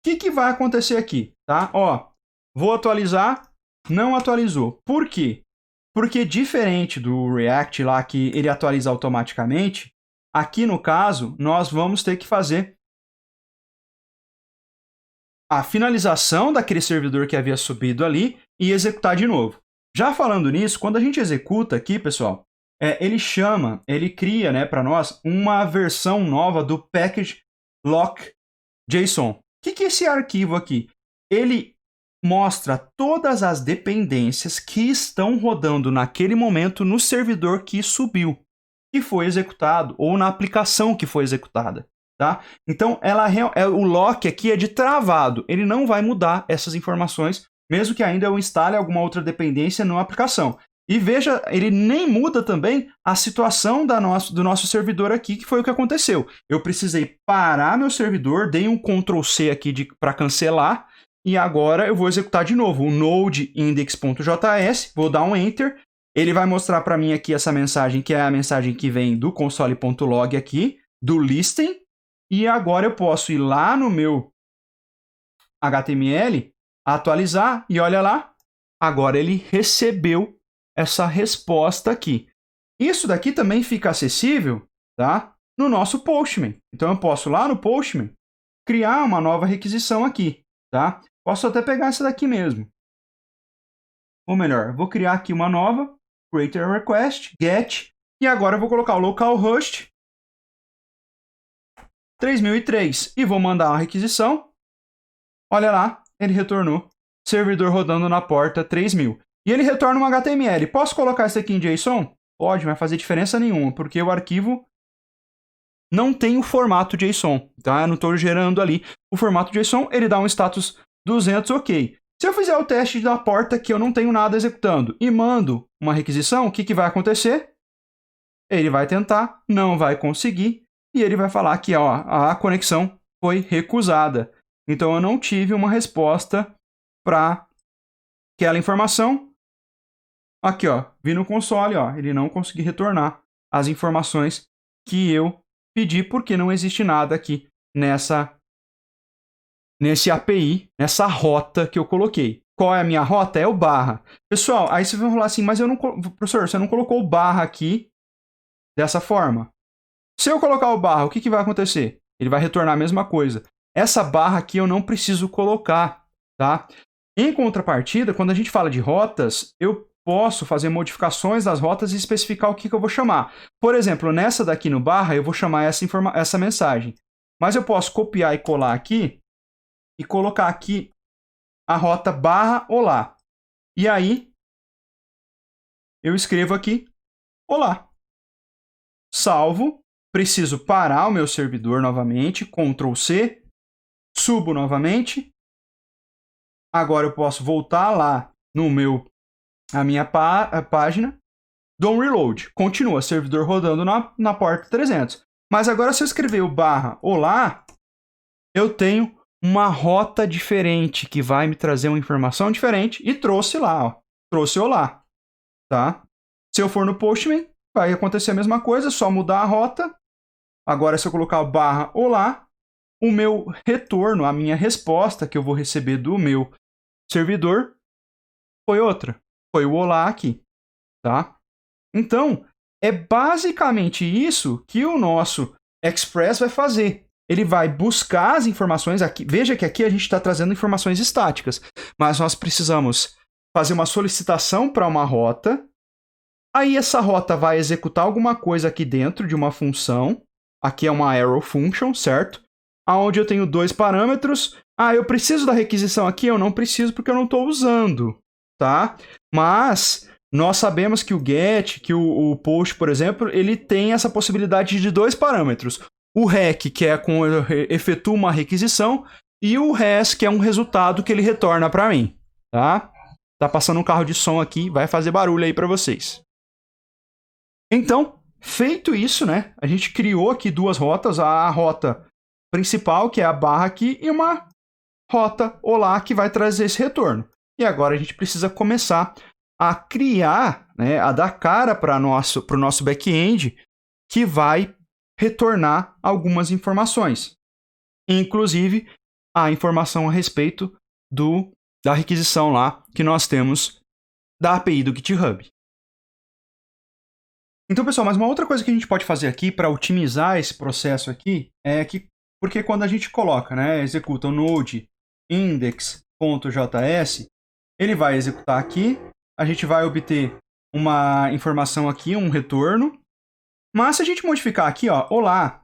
O que vai acontecer aqui? Tá? Ó, vou atualizar, não atualizou. Por quê? Porque diferente do React lá, que ele atualiza automaticamente, aqui no caso, nós vamos ter que fazer a finalização daquele servidor que havia subido ali e executar de novo. Já falando nisso, quando a gente executa aqui, pessoal, ele cria, né, para nós uma versão nova do package lock.json. O que é esse arquivo aqui? Ele mostra todas as dependências que estão rodando naquele momento no servidor que subiu, que foi executado, ou na aplicação que foi executada. Tá? Então, o lock aqui é de travado. Ele não vai mudar essas informações, mesmo que ainda eu instale alguma outra dependência na aplicação. E veja, ele nem muda também a situação do nosso servidor aqui, que foi o que aconteceu. Eu precisei parar meu servidor, dei um Ctrl+C aqui para cancelar, e agora eu vou executar de novo o node index.js, vou dar um Enter, ele vai mostrar para mim aqui essa mensagem, que é a mensagem que vem do console.log aqui, do listing, e agora eu posso ir lá no meu HTML, atualizar, e olha lá, agora ele recebeu essa resposta aqui. Isso daqui também fica acessível, tá, no nosso Postman. Então eu posso lá no Postman criar uma nova requisição aqui, tá? Posso até pegar essa daqui mesmo. Ou melhor, vou criar aqui uma nova, create a request, get, e agora eu vou colocar o localhost 3003 e vou mandar uma requisição. Olha lá, ele retornou servidor rodando na porta 3000. E ele retorna um HTML. Posso colocar isso aqui em JSON? Pode, não vai fazer diferença nenhuma, porque o arquivo não tem o formato JSON, tá? Eu não estou gerando ali o formato JSON, ele dá um status 200, ok. Se eu fizer o teste da porta que eu não tenho nada executando e mando uma requisição, o que vai acontecer? Ele vai tentar, não vai conseguir, e ele vai falar que ó, a conexão foi recusada. Então eu não tive uma resposta para aquela informação. Aqui, ó, vi no console, ó, ele não conseguiu retornar as informações que eu pedi, porque não existe nada aqui nesse API, nessa rota que eu coloquei. Qual é a minha rota? É o barra. Pessoal, aí você vai falar assim, mas eu não, professor, você não colocou o barra aqui dessa forma. Se eu colocar o barra, o que vai acontecer? Ele vai retornar a mesma coisa. Essa barra aqui eu não preciso colocar, tá? Em contrapartida, quando a gente fala de rotas, eu posso fazer modificações das rotas e especificar o que eu vou chamar. Por exemplo, nessa daqui no barra, eu vou chamar essa mensagem. Mas eu posso copiar e colar aqui e colocar aqui a rota barra olá. E aí, eu escrevo aqui olá. Salvo. Preciso parar o meu servidor novamente, Ctrl+C, subo novamente, Agora eu posso voltar lá a minha página, dou um reload. Continua servidor rodando na porta 300. Mas agora se eu escrever o /olá, eu tenho uma rota diferente que vai me trazer uma informação diferente e trouxe lá, ó. Trouxe olá, tá? Se eu for no Postman, vai acontecer a mesma coisa, só mudar a rota. Agora se eu colocar o /olá, o meu retorno, a minha resposta que eu vou receber do meu servidor foi outra. Foi o olá aqui, tá? Então, é basicamente isso que o nosso Express vai fazer. Ele vai buscar as informações aqui. Veja que aqui a gente está trazendo informações estáticas, mas nós precisamos fazer uma solicitação para uma rota. Aí essa rota vai executar alguma coisa aqui dentro de uma função. Aqui é uma arrow function, certo? Onde eu tenho 2 parâmetros. Eu preciso da requisição aqui? Eu não preciso porque eu não estou usando, tá? Mas nós sabemos que o get, que o post, por exemplo, ele tem essa possibilidade de 2 parâmetros. O rec, que é com efetua uma requisição, e o res, que é um resultado que ele retorna para mim, tá? Tá passando um carro de som aqui, vai fazer barulho aí para vocês. Então, feito isso, né? A gente criou aqui 2 rotas, a rota principal, que é a barra aqui, e uma rota olá, que vai trazer esse retorno. E agora a gente precisa começar a criar, né, a dar cara para o nosso back-end, que vai retornar algumas informações. Inclusive, a informação a respeito da requisição lá que nós temos da API do GitHub. Então, pessoal, mas uma outra coisa que a gente pode fazer aqui para otimizar esse processo aqui é que, porque quando a gente coloca, né, executa o node index.js, ele vai executar aqui, a gente vai obter uma informação aqui, um retorno. Mas se a gente modificar aqui, ó, olá,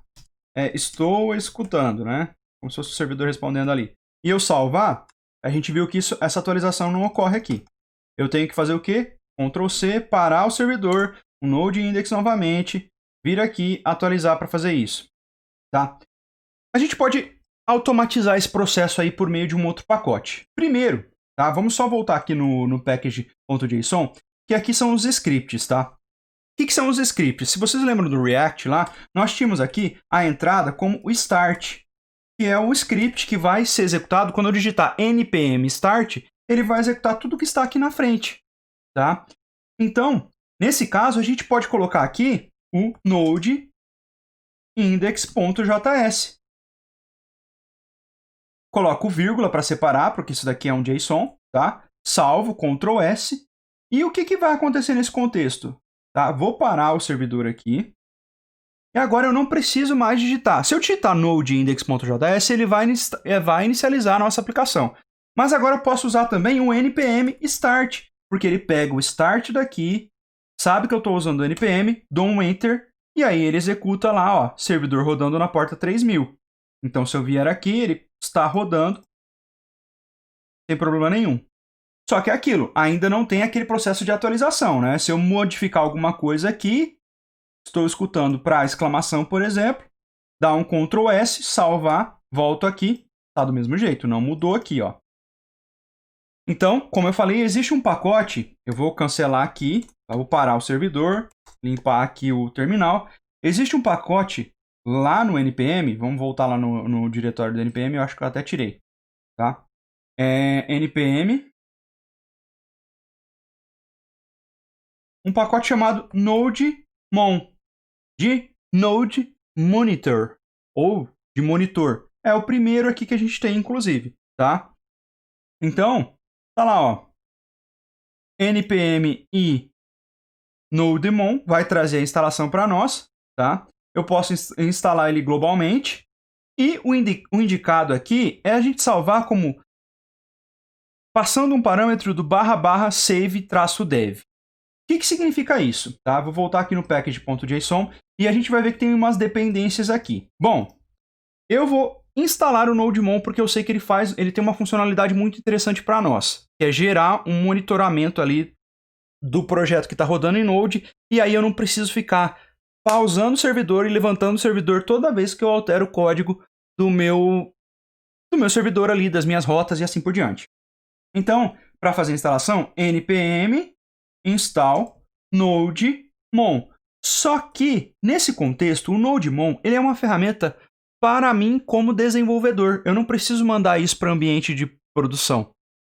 estou escutando, né? Como se fosse o servidor respondendo ali. E eu salvar, a gente viu que essa atualização não ocorre aqui. Eu tenho que fazer o quê? Ctrl C, parar o servidor, o node index novamente, vir aqui, atualizar para fazer isso, tá? A gente pode automatizar esse processo aí por meio de um outro pacote. Primeiro, tá? Vamos só voltar aqui no package.json, que aqui são os scripts, tá? O que são os scripts? Se vocês lembram do React lá, nós tínhamos aqui a entrada como o start, que é o script que vai ser executado quando eu digitar npm start, ele vai executar tudo que está aqui na frente, tá? Então, nesse caso, a gente pode colocar aqui o node index.js. Coloco vírgula para separar, porque isso daqui é um JSON, tá? Salvo, Ctrl S. E o que vai acontecer nesse contexto? Tá? Vou parar o servidor aqui. E agora eu não preciso mais digitar. Se eu digitar node index.js, ele vai inicializar a nossa aplicação. Mas agora eu posso usar também o npm start, porque ele pega o start daqui, sabe que eu estou usando o npm, dou um enter, e aí ele executa lá, ó, servidor rodando na porta 3000. Então se eu vier aqui, ele está rodando, sem problema nenhum. Só que é aquilo, ainda não tem aquele processo de atualização, né? Se eu modificar alguma coisa aqui, estou escutando para exclamação, por exemplo, dá um Ctrl S, salvar, volto aqui, tá do mesmo jeito, não mudou aqui, ó. Então, como eu falei, existe um pacote, eu vou cancelar aqui, eu vou parar o servidor, limpar aqui o terminal. Existe um pacote lá no npm, vamos voltar lá no diretório do npm, eu acho que eu até tirei, tá? npm, um pacote chamado nodemon, de node monitor, ou de monitor. É o primeiro aqui que a gente tem, inclusive, tá? Então, tá lá, ó. npm e nodemon vai trazer a instalação para nós, tá? Eu posso instalar ele globalmente. E o indicado aqui é a gente salvar como passando um parâmetro do /save-dev. O que significa isso? Tá? Vou voltar aqui no package.json e a gente vai ver que tem umas dependências aqui. Bom, eu vou instalar o nodemon porque eu sei que ele tem uma funcionalidade muito interessante para nós, que é gerar um monitoramento ali do projeto que está rodando em Node, e aí eu não preciso ficar pausando o servidor e levantando o servidor toda vez que eu altero o código do meu servidor ali, das minhas rotas e assim por diante. Então, para fazer a instalação, npm install nodemon. Só que, nesse contexto, o nodemon ele é uma ferramenta para mim como desenvolvedor. Eu não preciso mandar isso para o ambiente de produção.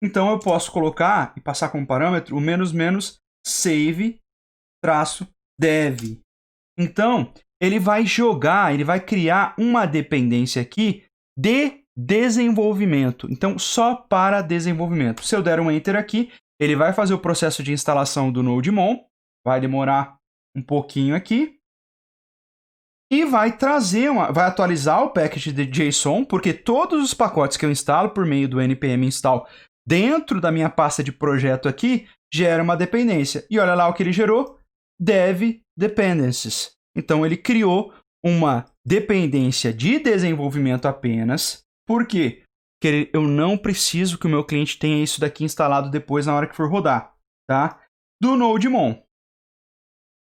Então, eu posso colocar e passar como parâmetro o --save -dev. Então, ele vai jogar, ele vai criar uma dependência aqui de desenvolvimento. Então, só para desenvolvimento. Se eu der um Enter aqui, ele vai fazer o processo de instalação do nodemon. Vai demorar um pouquinho aqui. E vai trazer vai atualizar o package de JSON, porque todos os pacotes que eu instalo por meio do npm install dentro da minha pasta de projeto aqui, gera uma dependência. E olha lá o que ele gerou, dev dependencies. Então ele criou uma dependência de desenvolvimento apenas. Por quê? Porque eu não preciso que o meu cliente tenha isso daqui instalado depois na hora que for rodar, tá? Do nodemon.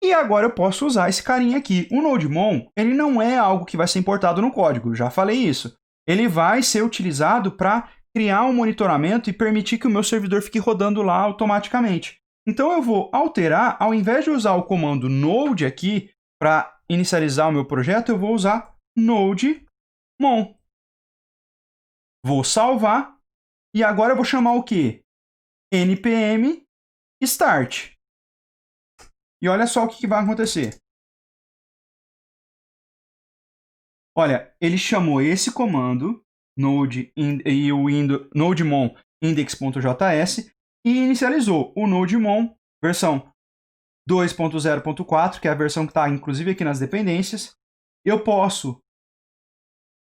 E agora eu posso usar esse carinha aqui. O nodemon, ele não é algo que vai ser importado no código, já falei isso. Ele vai ser utilizado para criar um monitoramento e permitir que o meu servidor fique rodando lá automaticamente. Então eu vou alterar, ao invés de usar o comando node aqui para inicializar o meu projeto, eu vou usar nodemon. Vou salvar e agora eu vou chamar o quê? npm start. E olha só o que vai acontecer. Olha, ele chamou esse comando, node e o nodemon index.js, e inicializou o nodemon versão 2.0.4, que é a versão que está inclusive aqui nas dependências. Eu posso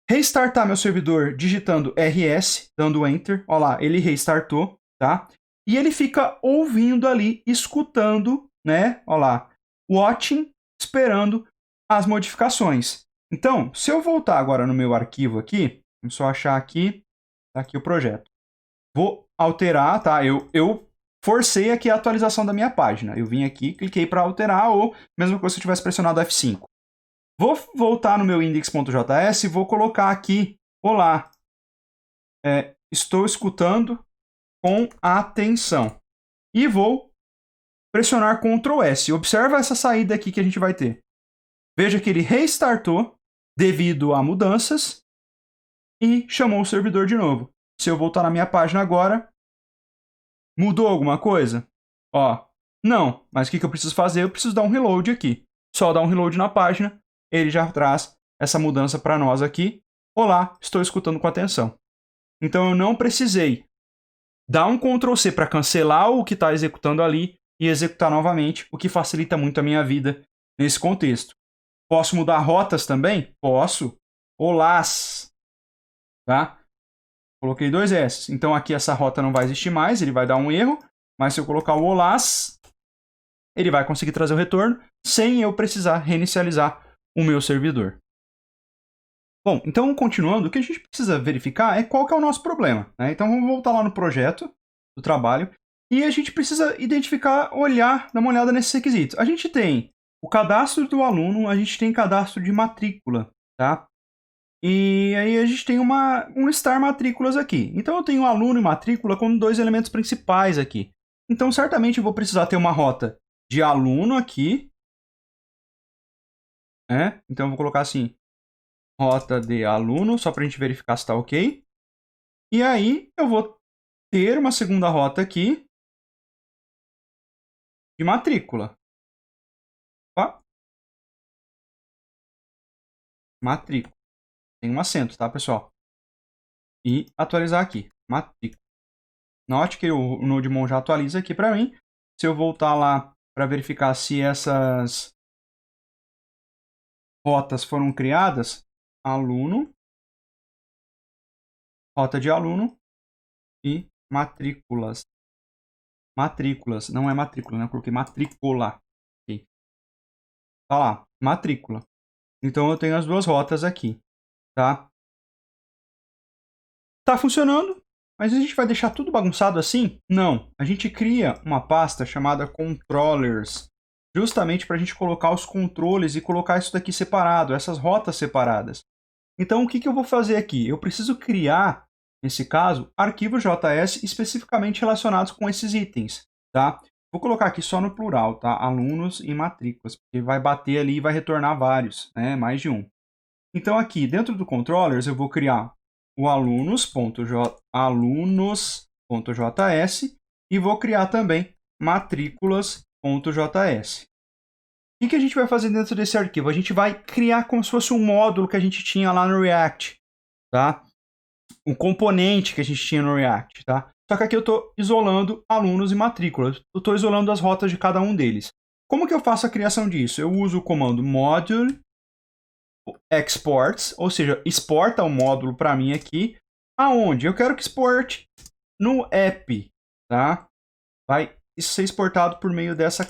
restartar meu servidor digitando rs, dando enter. Olha lá, ele restartou, tá? E ele fica ouvindo ali, escutando, né? Olha lá, watching, esperando as modificações. Então, se eu voltar agora no meu arquivo aqui, vamos só achar aqui, tá aqui o projeto. Vou alterar, tá? Eu forcei aqui a atualização da minha página. Eu vim aqui, cliquei para alterar, ou mesmo que se eu tivesse pressionado F5. Vou voltar no meu index.js e vou colocar aqui, olá, estou escutando com atenção. E vou pressionar Ctrl S. Observa essa saída aqui que a gente vai ter. Veja que ele restartou devido a mudanças e chamou o servidor de novo. Se eu voltar na minha página agora, mudou alguma coisa? Ó, não. Mas o que eu preciso fazer? Eu preciso dar um reload aqui. Só dar um reload na página, ele já traz essa mudança para nós aqui. Olá, estou escutando com atenção. Então eu não precisei dar um Ctrl C para cancelar o que está executando ali e executar novamente, o que facilita muito a minha vida nesse contexto. Posso mudar rotas também? Posso. Olás. Tá? Coloquei 2 S. Então aqui essa rota não vai existir mais, ele vai dar um erro. Mas se eu colocar o olás, ele vai conseguir trazer o retorno sem eu precisar reinicializar o meu servidor. Bom, então continuando, o que a gente precisa verificar é qual que é o nosso problema, né? Então vamos voltar lá no projeto do trabalho e a gente precisa identificar, dar uma olhada nesses requisitos. A gente tem o cadastro do aluno, a gente tem cadastro de matrícula, tá? E aí a gente tem um listar matrículas aqui. Então eu tenho aluno e matrícula como 2 elementos principais aqui. Então certamente eu vou precisar ter uma rota de aluno aqui, né? Então eu vou colocar assim, rota de aluno, só para a gente verificar se está ok. E aí eu vou ter uma segunda rota aqui de matrícula. Opa. Matrícula. Tem um acento, tá, pessoal? E atualizar aqui, matrícula. Note que o nodemon já atualiza aqui para mim. Se eu voltar lá para verificar se essas rotas foram criadas, aluno, rota de aluno e matrículas. Matrículas, não é matrícula, né? Eu coloquei matrícula. Okay. Tá lá, matrícula. Então eu tenho as duas rotas aqui, tá? Tá funcionando, mas a gente vai deixar tudo bagunçado assim? Não. A gente cria uma pasta chamada controllers, justamente para a gente colocar os controles e colocar isso daqui separado, essas rotas separadas. Então o que eu vou fazer aqui? Eu preciso criar nesse caso, arquivos JS especificamente relacionados com esses itens, tá? Vou colocar aqui só no plural, tá? Alunos e matrículas, porque vai bater ali e vai retornar vários, né? Mais de um. Então aqui, dentro do controllers, eu vou criar o alunos.js e vou criar também matrículas.js. O que a gente vai fazer dentro desse arquivo? A gente vai criar como se fosse um módulo que a gente tinha lá no React, tá? Um componente que a gente tinha no React, tá? Só que aqui eu estou isolando alunos e matrículas. Eu estou isolando as rotas de cada um deles. Como que eu faço a criação disso? Eu uso o comando module exports, ou seja, exporta o módulo para mim aqui. Aonde? Eu quero que exporte no app, tá? Vai ser exportado por meio dessa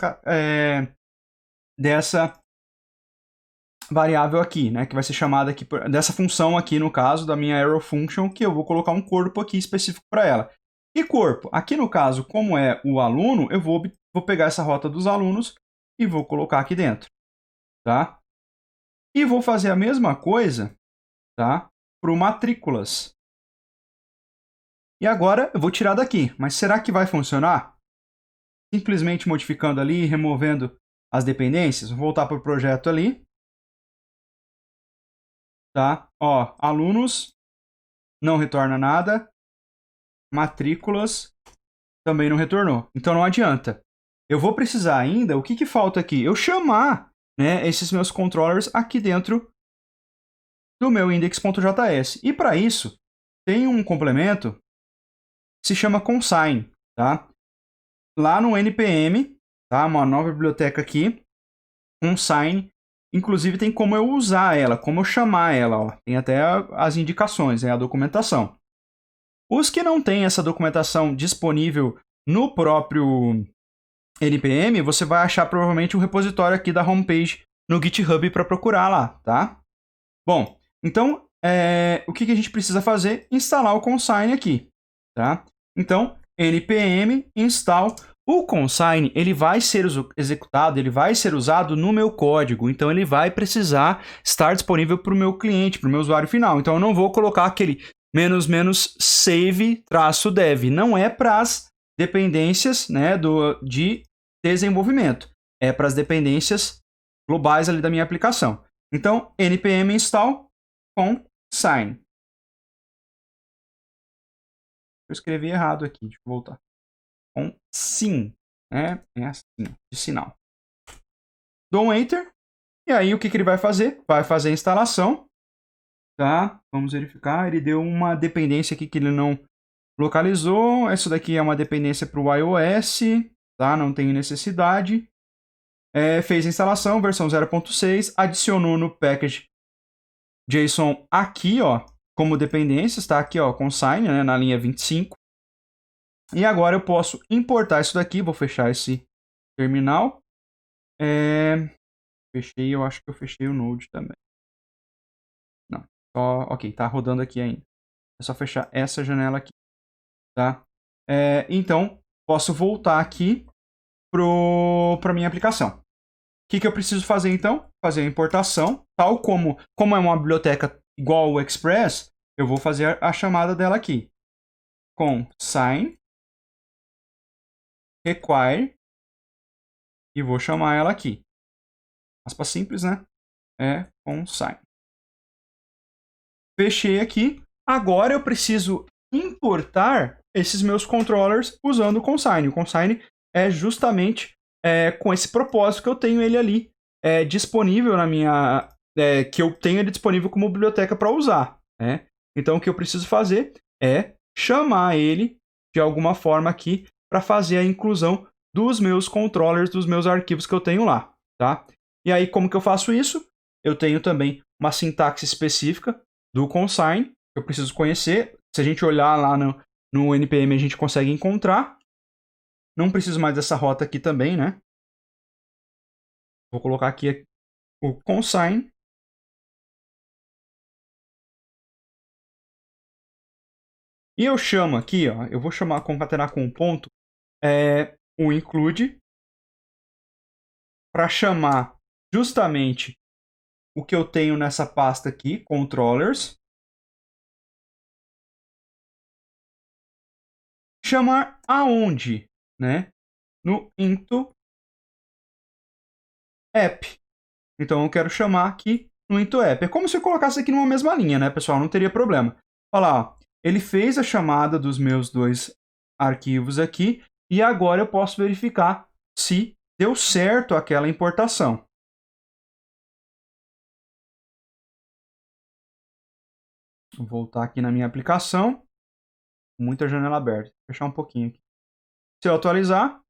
variável aqui, né, que vai ser chamada aqui dessa função aqui, no caso da minha arrow function, que eu vou colocar um corpo aqui específico para ela. E corpo? Aqui no caso, como é o aluno, eu vou pegar essa rota dos alunos e vou colocar aqui dentro, tá? E vou fazer a mesma coisa, tá, para o matrículas. E agora eu vou tirar daqui, mas será que vai funcionar? Simplesmente modificando ali, removendo as dependências, vou voltar para o projeto ali. Tá? Ó, alunos não retorna nada. Matrículas também não retornou. Então não adianta. Eu vou precisar ainda, o que falta aqui? Eu chamar, né, esses meus controllers aqui dentro do meu index.js. E para isso, tem um complemento que se chama consign, tá? Lá no npm, tá? Uma nova biblioteca aqui, consign. Inclusive tem como eu usar ela, como eu chamar ela, ó. Tem até as indicações, né, a documentação. Os que não têm essa documentação disponível no próprio npm, você vai achar provavelmente um repositório aqui da homepage no GitHub para procurar lá, tá? Bom, então, o que a gente precisa fazer? Instalar o consign aqui, tá? Então, npm install. O consign, ele vai ser executado, ele vai ser usado no meu código, então ele vai precisar estar disponível para o meu cliente, para o meu usuário final. Então eu não vou colocar aquele --save-dev, não é para as dependências, né, de desenvolvimento, é para as dependências globais ali da minha aplicação. Então, npm install consign. Eu escrevi errado aqui, deixa eu voltar. Com sim, né? É assim, de sinal. Dou um enter. E aí o que ele vai fazer? Vai fazer a instalação. Tá? Vamos verificar. Ele deu uma dependência aqui que ele não localizou. Essa daqui é uma dependência para o iOS. Tá? Não tem necessidade. Fez a instalação, versão 0.6. Adicionou no package JSON aqui, ó, como dependências. Tá? Aqui, ó, consign, né? Na linha 25. E agora eu posso importar isso daqui. Vou fechar esse terminal. Fechei, eu acho que eu fechei o Node também. Não, ok, tá rodando aqui ainda. É só fechar essa janela aqui, tá? Então, posso voltar aqui para minha aplicação. O que eu preciso fazer então? Fazer a importação, tal como é uma biblioteca igual ao Express, eu vou fazer a chamada dela aqui. Consign require e vou chamar ela aqui. Aspas simples, né? Consign. Fechei aqui. Agora eu preciso importar esses meus controllers usando o consign. O consign é justamente com esse propósito que eu tenho ele ali disponível na minha... que eu tenho ele disponível como biblioteca para usar. Né? Então o que eu preciso fazer é chamar ele de alguma forma aqui para fazer a inclusão dos meus controllers, dos meus arquivos que eu tenho lá. Tá? E aí como que eu faço isso? Eu tenho também uma sintaxe específica do consign, que eu preciso conhecer. Se a gente olhar lá no npm, a gente consegue encontrar. Não preciso mais dessa rota aqui também, né? Vou colocar aqui o consign. E eu chamo aqui, ó, eu vou concatenar com um ponto, o include, para chamar justamente o que eu tenho nessa pasta aqui, controllers. chamar aonde, né? No into app. Então eu quero chamar aqui no into app. É como se eu colocasse aqui numa mesma linha, né, pessoal? Não teria problema. Olha lá, ó. Ele fez a chamada dos meus dois arquivos aqui e agora eu posso verificar se deu certo aquela importação. Vou voltar aqui na minha aplicação. Muita janela aberta. Vou fechar um pouquinho aqui. Se eu atualizar,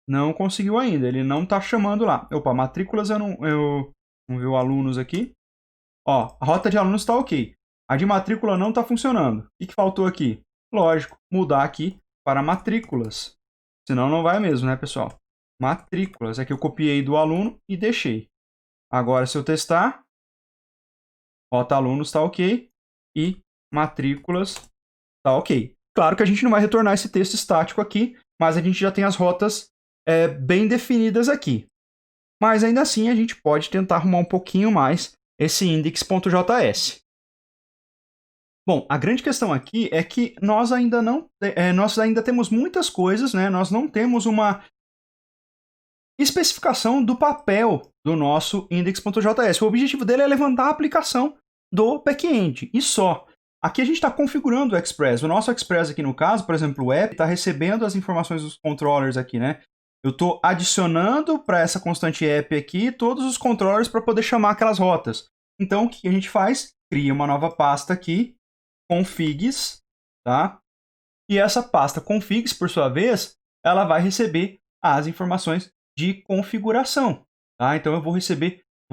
não conseguiu ainda. Ele não está chamando lá. Opa, matrículas vamos ver o alunos aqui. Ó, a rota de alunos está ok. A de matrícula não está funcionando. O que faltou aqui? Lógico, mudar aqui para matrículas. Senão não vai mesmo, né, pessoal? Matrículas. Aqui eu copiei do aluno e deixei. Agora, se eu testar, rota alunos está ok e matrículas está ok. Claro que a gente não vai retornar esse texto estático aqui, mas a gente já tem as rotas bem definidas aqui. Mas ainda assim a gente pode tentar arrumar um pouquinho mais esse index.js. Bom, a grande questão aqui é que nós ainda temos muitas coisas, né? Nós não temos uma especificação do papel do nosso index.js. O objetivo dele é levantar a aplicação do back-end e só. Aqui a gente está configurando o Express. O nosso Express aqui no caso, por exemplo, o app está recebendo as informações dos controllers aqui, né? Eu estou adicionando para essa constante app aqui todos os controllers para poder chamar aquelas rotas. Então, o que a gente faz? Cria uma nova pasta aqui, configs, tá? E essa pasta configs, por sua vez, ela vai receber as informações de configuração, tá? Então, eu vou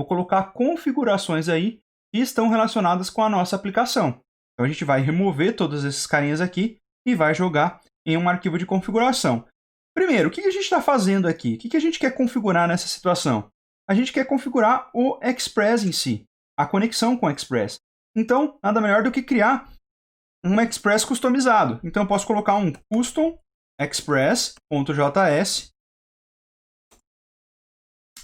colocar configurações aí que estão relacionadas com a nossa aplicação. Então, a gente vai remover todos esses carinhas aqui e vai jogar em um arquivo de configuração. Primeiro, o que a gente está fazendo aqui? O que a gente quer configurar nessa situação? A gente quer configurar o Express em si, a conexão com o Express. Então, nada melhor do que criar um Express customizado. Então, eu posso colocar um custom express.js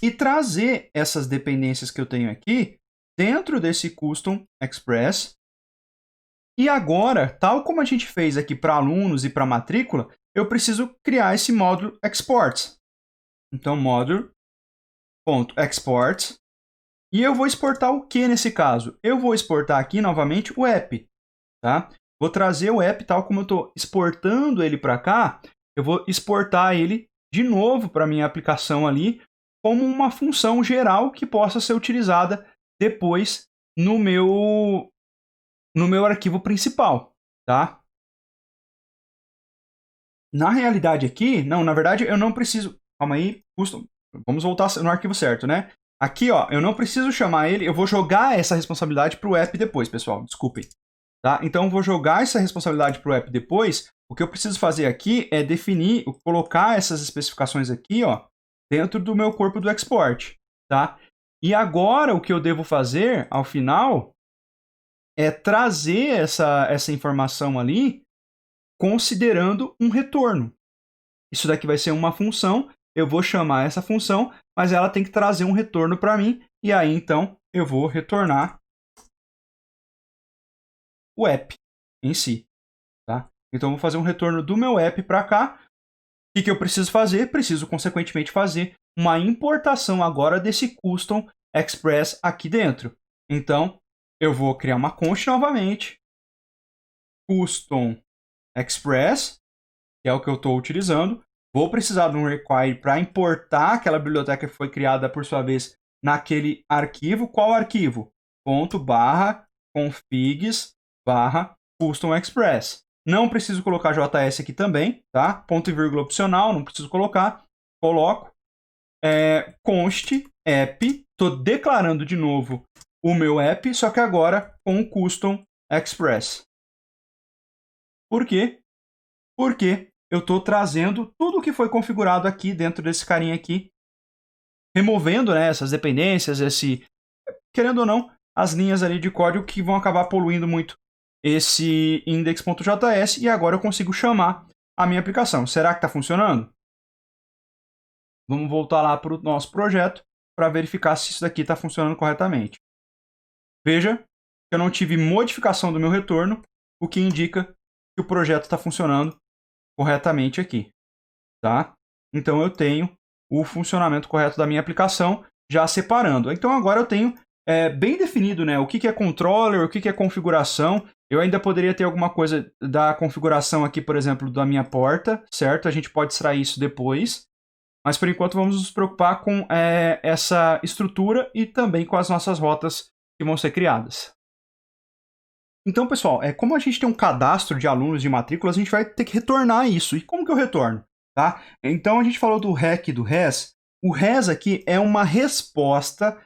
e trazer essas dependências que eu tenho aqui dentro desse custom express. E agora, tal como a gente fez aqui para alunos e para matrícula, eu preciso criar esse módulo exports. Então, módulo.export. E eu vou exportar o que nesse caso? Eu vou exportar aqui novamente o app. Tá? Vou trazer o app, tal como eu estou exportando ele para cá, eu vou exportar ele de novo para a minha aplicação ali, como uma função geral que possa ser utilizada depois no meu arquivo principal. Tá? Na realidade aqui, não, na verdade eu não preciso... Calma aí, vamos voltar no arquivo certo, né? Aqui, ó, eu não preciso chamar ele, eu vou jogar essa responsabilidade para o app depois, pessoal, desculpem. Tá? Então, eu vou jogar essa responsabilidade para o app depois. O que eu preciso fazer aqui é definir, colocar essas especificações aqui, ó, dentro do meu corpo do export. Tá? E agora, o que eu devo fazer, ao final, é trazer essa informação ali considerando um retorno. Isso daqui vai ser uma função, eu vou chamar essa função, mas ela tem que trazer um retorno para mim, e aí, então, eu vou retornar o app em si. Tá? Então, eu vou fazer um retorno do meu app para cá. O que eu preciso fazer? Preciso, consequentemente, fazer uma importação agora desse custom express aqui dentro. Então, eu vou criar uma const novamente, custom express, que é o que eu estou utilizando. Vou precisar de um require para importar aquela biblioteca que foi criada, por sua vez, naquele arquivo. Qual arquivo? .configs/custom express. Não preciso colocar JS aqui também, tá? Ponto e vírgula opcional, não preciso colocar. Coloco const app. Estou declarando de novo o meu app, só que agora com o custom express. Por quê? Porque eu estou trazendo tudo o que foi configurado aqui dentro desse carinha aqui, removendo, né, essas dependências, querendo ou não, as linhas ali de código que vão acabar poluindo muito esse index.js, e agora eu consigo chamar a minha aplicação. Será que está funcionando? Vamos voltar lá para o nosso projeto para verificar se isso daqui está funcionando corretamente. Veja que eu não tive modificação do meu retorno, o que indica que o projeto está funcionando corretamente aqui, tá? Então eu tenho o funcionamento correto da minha aplicação já separando. Então agora eu tenho bem definido, né, o que é controller, o que é configuração. Eu ainda poderia ter alguma coisa da configuração aqui, por exemplo, da minha porta, certo? A gente pode extrair isso depois. Mas por enquanto vamos nos preocupar com essa estrutura e também com as nossas rotas que vão ser criadas. Então, pessoal, como a gente tem um cadastro de alunos de matrículas, a gente vai ter que retornar isso. E como que eu retorno? Tá? Então, a gente falou do REC e do RES. O RES aqui é uma resposta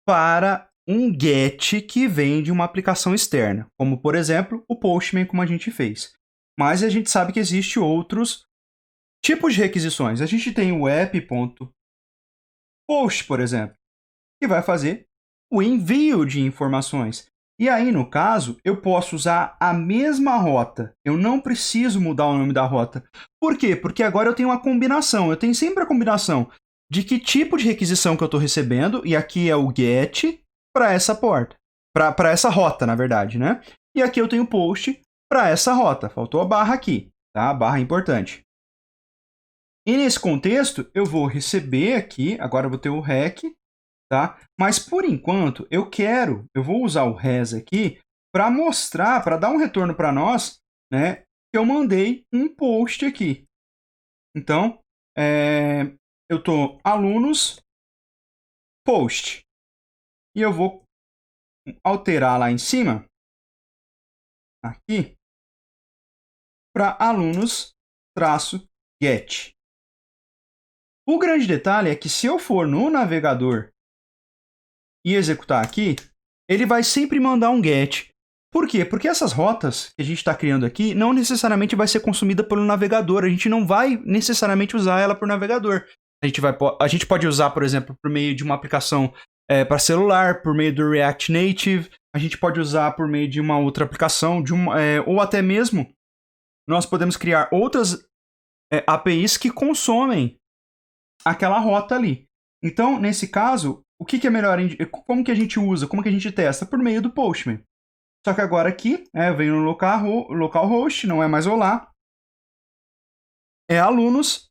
para um GET que vem de uma aplicação externa, como, por exemplo, o Postman, como a gente fez. Mas a gente sabe que existem outros tipos de requisições. A gente tem o app.post, por exemplo, que vai fazer o envio de informações. E aí, no caso, eu posso usar a mesma rota. Eu não preciso mudar o nome da rota. Por quê? Porque agora eu tenho uma combinação. Eu tenho sempre a combinação de que tipo de requisição que eu estou recebendo, e aqui é o GET para essa porta. Para essa rota, na verdade, né? E aqui eu tenho post para essa rota. Faltou a barra aqui, tá? A barra é importante. E nesse contexto, eu vou receber aqui, agora eu vou ter o REC, tá? Mas por enquanto, eu vou usar o RES aqui para mostrar, para dar um retorno para nós, né? Que eu mandei um post aqui. Então, eu tô alunos post. E eu vou alterar lá em cima, aqui, para alunos traço get. O grande detalhe é que se eu for no navegador e executar aqui, ele vai sempre mandar um get. Por quê? Porque essas rotas que a gente está criando aqui não necessariamente vai ser consumida pelo navegador. A gente não vai necessariamente usar ela por navegador. A gente pode usar, por exemplo, por meio de uma aplicação para celular, por meio do React Native. A gente pode usar por meio de uma outra aplicação, ou até mesmo nós podemos criar outras APIs que consomem aquela rota ali. Então, nesse caso, o que é melhor? Como que a gente usa? Como que a gente testa? Por meio do Postman. Só que agora aqui, eu venho no localhost, não é mais olá, é alunos,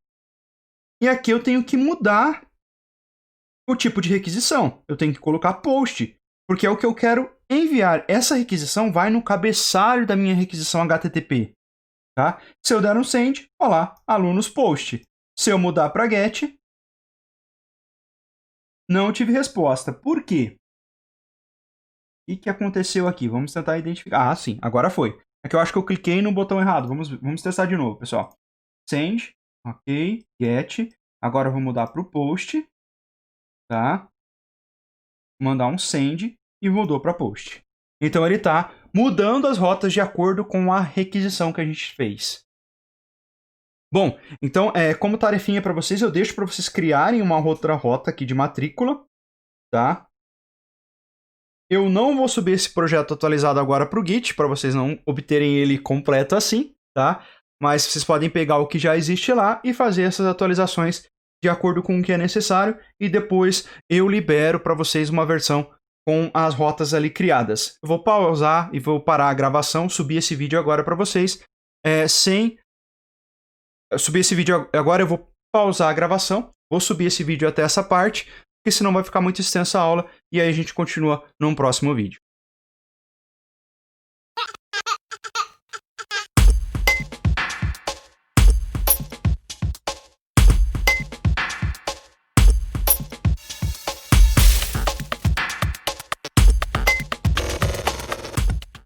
e aqui eu tenho que mudar o tipo de requisição. Eu tenho que colocar post, porque é o que eu quero enviar. Essa requisição vai no cabeçalho da minha requisição HTTP. Tá? Se eu der um send, olá, alunos post. Se eu mudar para get, não tive resposta. Por quê? O que aconteceu aqui? Vamos tentar identificar. Ah, sim, agora foi. É que eu acho que eu cliquei no botão errado. Vamos testar de novo, pessoal. Send, ok, get. Agora eu vou mudar para o post, tá? Mandar um send e mudou para post. Então ele está mudando as rotas de acordo com a requisição que a gente fez. Bom, então, como tarefinha para vocês, eu deixo para vocês criarem uma outra rota aqui de matrícula, tá? Eu não vou subir esse projeto atualizado agora para o Git, para vocês não obterem ele completo assim, tá? Mas vocês podem pegar o que já existe lá e fazer essas atualizações de acordo com o que é necessário, e depois eu libero para vocês uma versão com as rotas ali criadas. Eu vou pausar e vou parar a gravação, subir esse vídeo agora para vocês, sem... subir esse vídeo agora, eu vou pausar a gravação, vou subir esse vídeo até essa parte, porque senão vai ficar muito extensa a aula, e aí a gente continua num próximo vídeo.